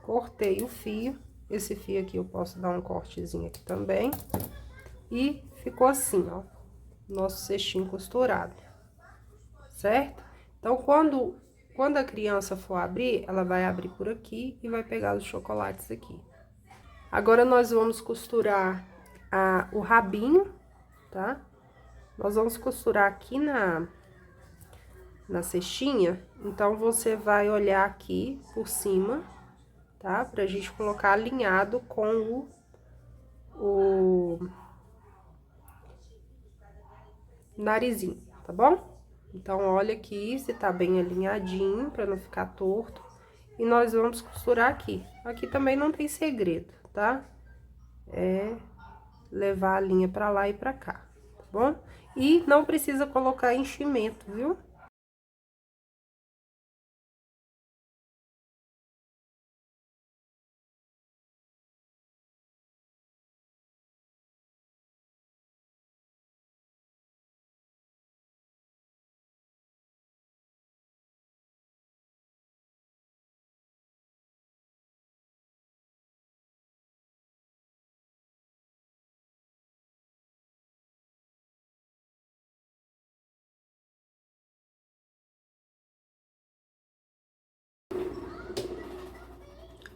cortei o fio. Esse fio aqui eu posso dar um cortezinho aqui também. E ficou assim, ó, nosso cestinho costurado, certo? Então, quando a criança for abrir, ela vai abrir por aqui e vai pegar os chocolates aqui. Agora, nós vamos costurar o rabinho, tá? Nós vamos costurar aqui na cestinha, então, você vai olhar aqui por cima, tá? Pra gente colocar alinhado com o narizinho, tá bom? Então, olha aqui se tá bem alinhadinho, pra não ficar torto. E nós vamos costurar aqui. Aqui também não tem segredo, tá? É levar a linha pra lá e pra cá, tá bom? E não precisa colocar enchimento, viu?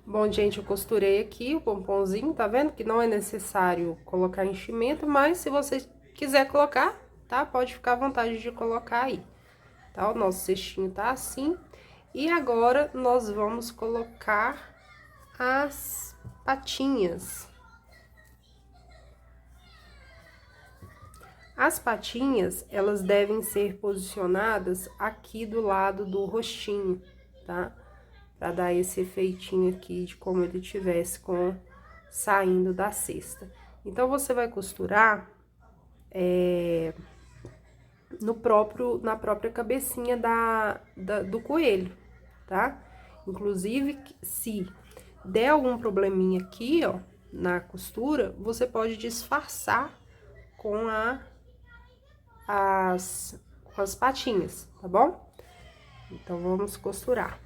Bom, gente, eu costurei aqui o pomponzinho, tá vendo? Que não é necessário colocar enchimento, mas se você quiser colocar, tá? Pode ficar à vontade de colocar aí, tá? O nosso cestinho tá assim. E agora, nós vamos colocar as patinhas. As patinhas, elas devem ser posicionadas aqui do lado do rostinho, tá? Pra dar esse efeitinho aqui de como ele tivesse saindo da cesta. Então, você vai costurar na própria cabecinha do coelho, tá? Inclusive, se der algum probleminha aqui, ó, na costura, você pode disfarçar com com as patinhas, tá bom? Então, vamos costurar.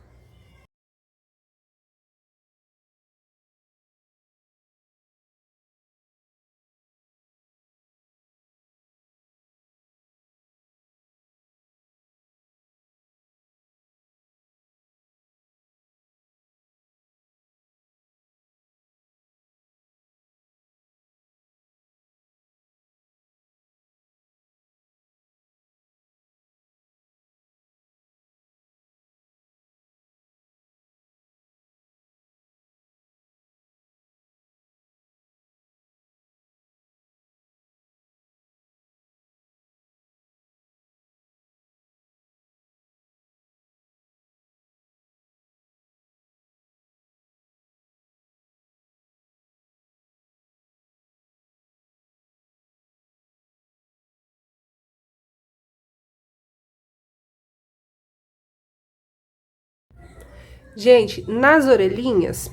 Gente, nas orelhinhas,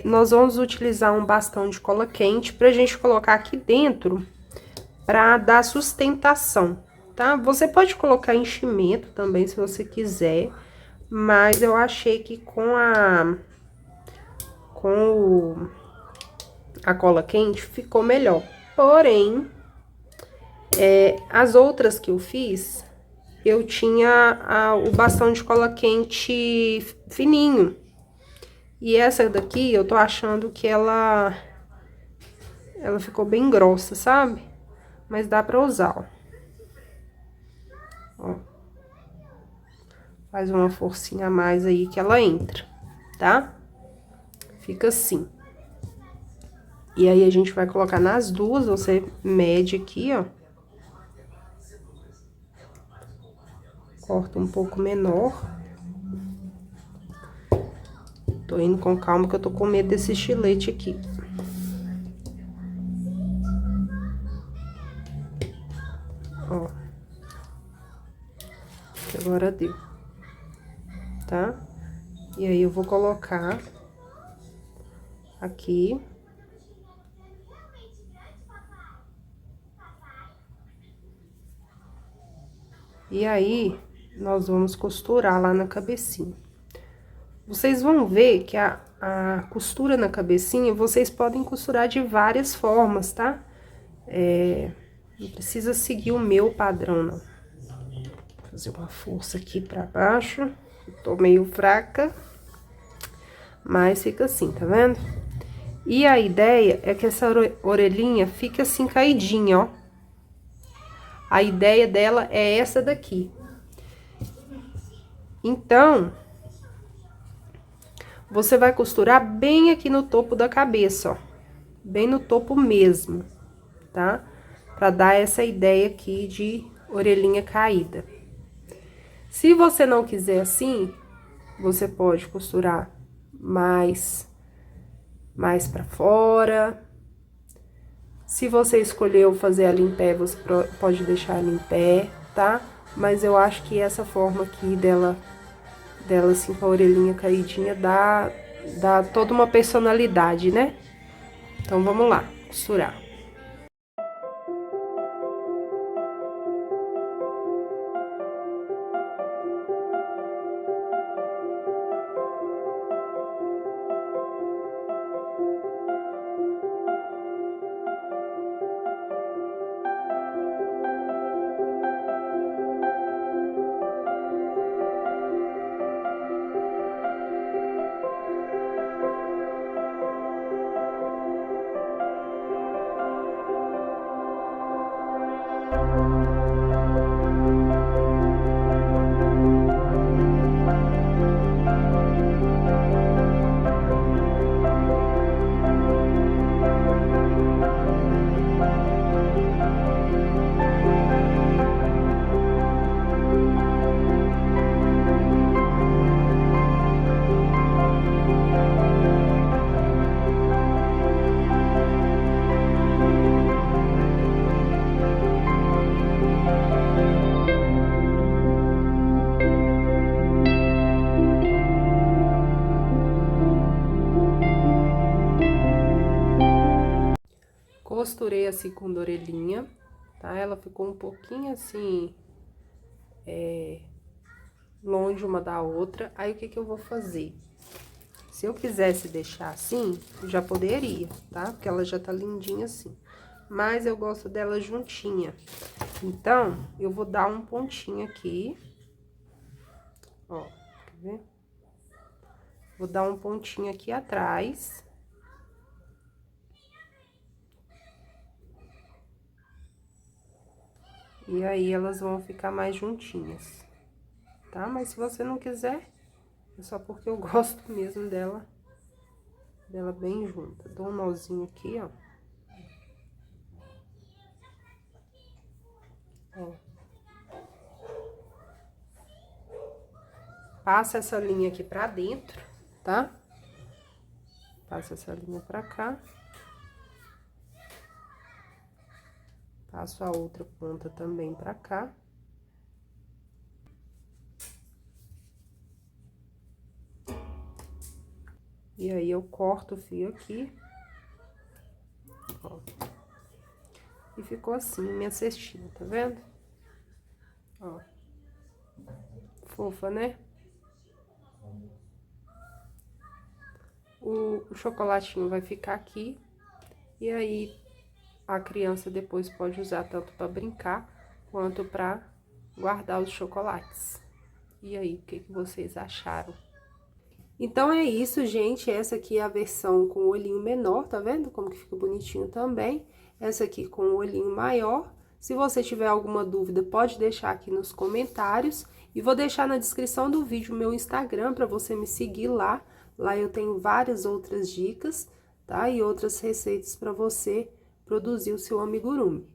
nós vamos utilizar um bastão de cola quente pra gente colocar aqui dentro pra dar sustentação, tá? Você pode colocar enchimento também, se você quiser, mas eu achei que a cola quente ficou melhor. Porém, as outras que eu fiz, eu tinha o bastão de cola quente fininho. E essa daqui, eu tô achando que ela ficou bem grossa, sabe? Mas dá pra usar, ó. Faz uma forcinha a mais aí que ela entra, tá? Fica assim. E aí, a gente vai colocar nas duas, você mede aqui, ó. Corta um pouco menor. Tô indo com calma, que eu tô com medo desse estilete aqui. Ó. Agora deu. Tá? E aí, eu vou colocar aqui. E aí, nós vamos costurar lá na cabecinha. Vocês vão ver que a costura na cabecinha, vocês podem costurar de várias formas, tá? Não precisa seguir o meu padrão, não. Vou fazer uma força aqui pra baixo. Eu tô meio fraca, mas fica assim, tá vendo? E a ideia é que essa orelhinha fique assim, caidinha, ó. A ideia dela é essa daqui. Então, você vai costurar bem aqui no topo da cabeça, ó. Bem no topo mesmo, tá? Pra dar essa ideia aqui de orelhinha caída. Se você não quiser assim, você pode costurar mais pra fora. Se você escolheu fazer ela em pé, você pode deixar ela em pé, tá? Mas eu acho que essa forma aqui dela assim, com a orelhinha caidinha, dá toda uma personalidade, né? Então, vamos lá, costurar. Costurei a segunda orelhinha, tá? Ela ficou um pouquinho assim, longe uma da outra. Aí, o que que eu vou fazer? Se eu quisesse deixar assim, já poderia, tá? Porque ela já tá lindinha assim. Mas eu gosto dela juntinha. Então, eu vou dar um pontinho aqui. Ó, quer ver? Vou dar um pontinho aqui atrás. E aí, elas vão ficar mais juntinhas, tá? Mas se você não quiser, é só porque eu gosto mesmo dela bem junta. Dou um nozinho aqui, ó. Ó. Passa essa linha aqui pra dentro, tá? Passa essa linha pra cá. Passo a outra ponta também pra cá. E aí, eu corto o fio aqui. Ó. E ficou assim, minha cestinha, tá vendo? Ó. Fofa, né? O chocolatinho vai ficar aqui. E aí, a criança depois pode usar tanto pra brincar, quanto pra guardar os chocolates. E aí, o que que vocês acharam? Então, é isso, gente. Essa aqui é a versão com o olhinho menor, tá vendo? Como que fica bonitinho também. Essa aqui com o olhinho maior. Se você tiver alguma dúvida, pode deixar aqui nos comentários. E vou deixar na descrição do vídeo o meu Instagram para você me seguir lá. Lá eu tenho várias outras dicas, tá? E outras receitas para você produzir o seu amigurumi.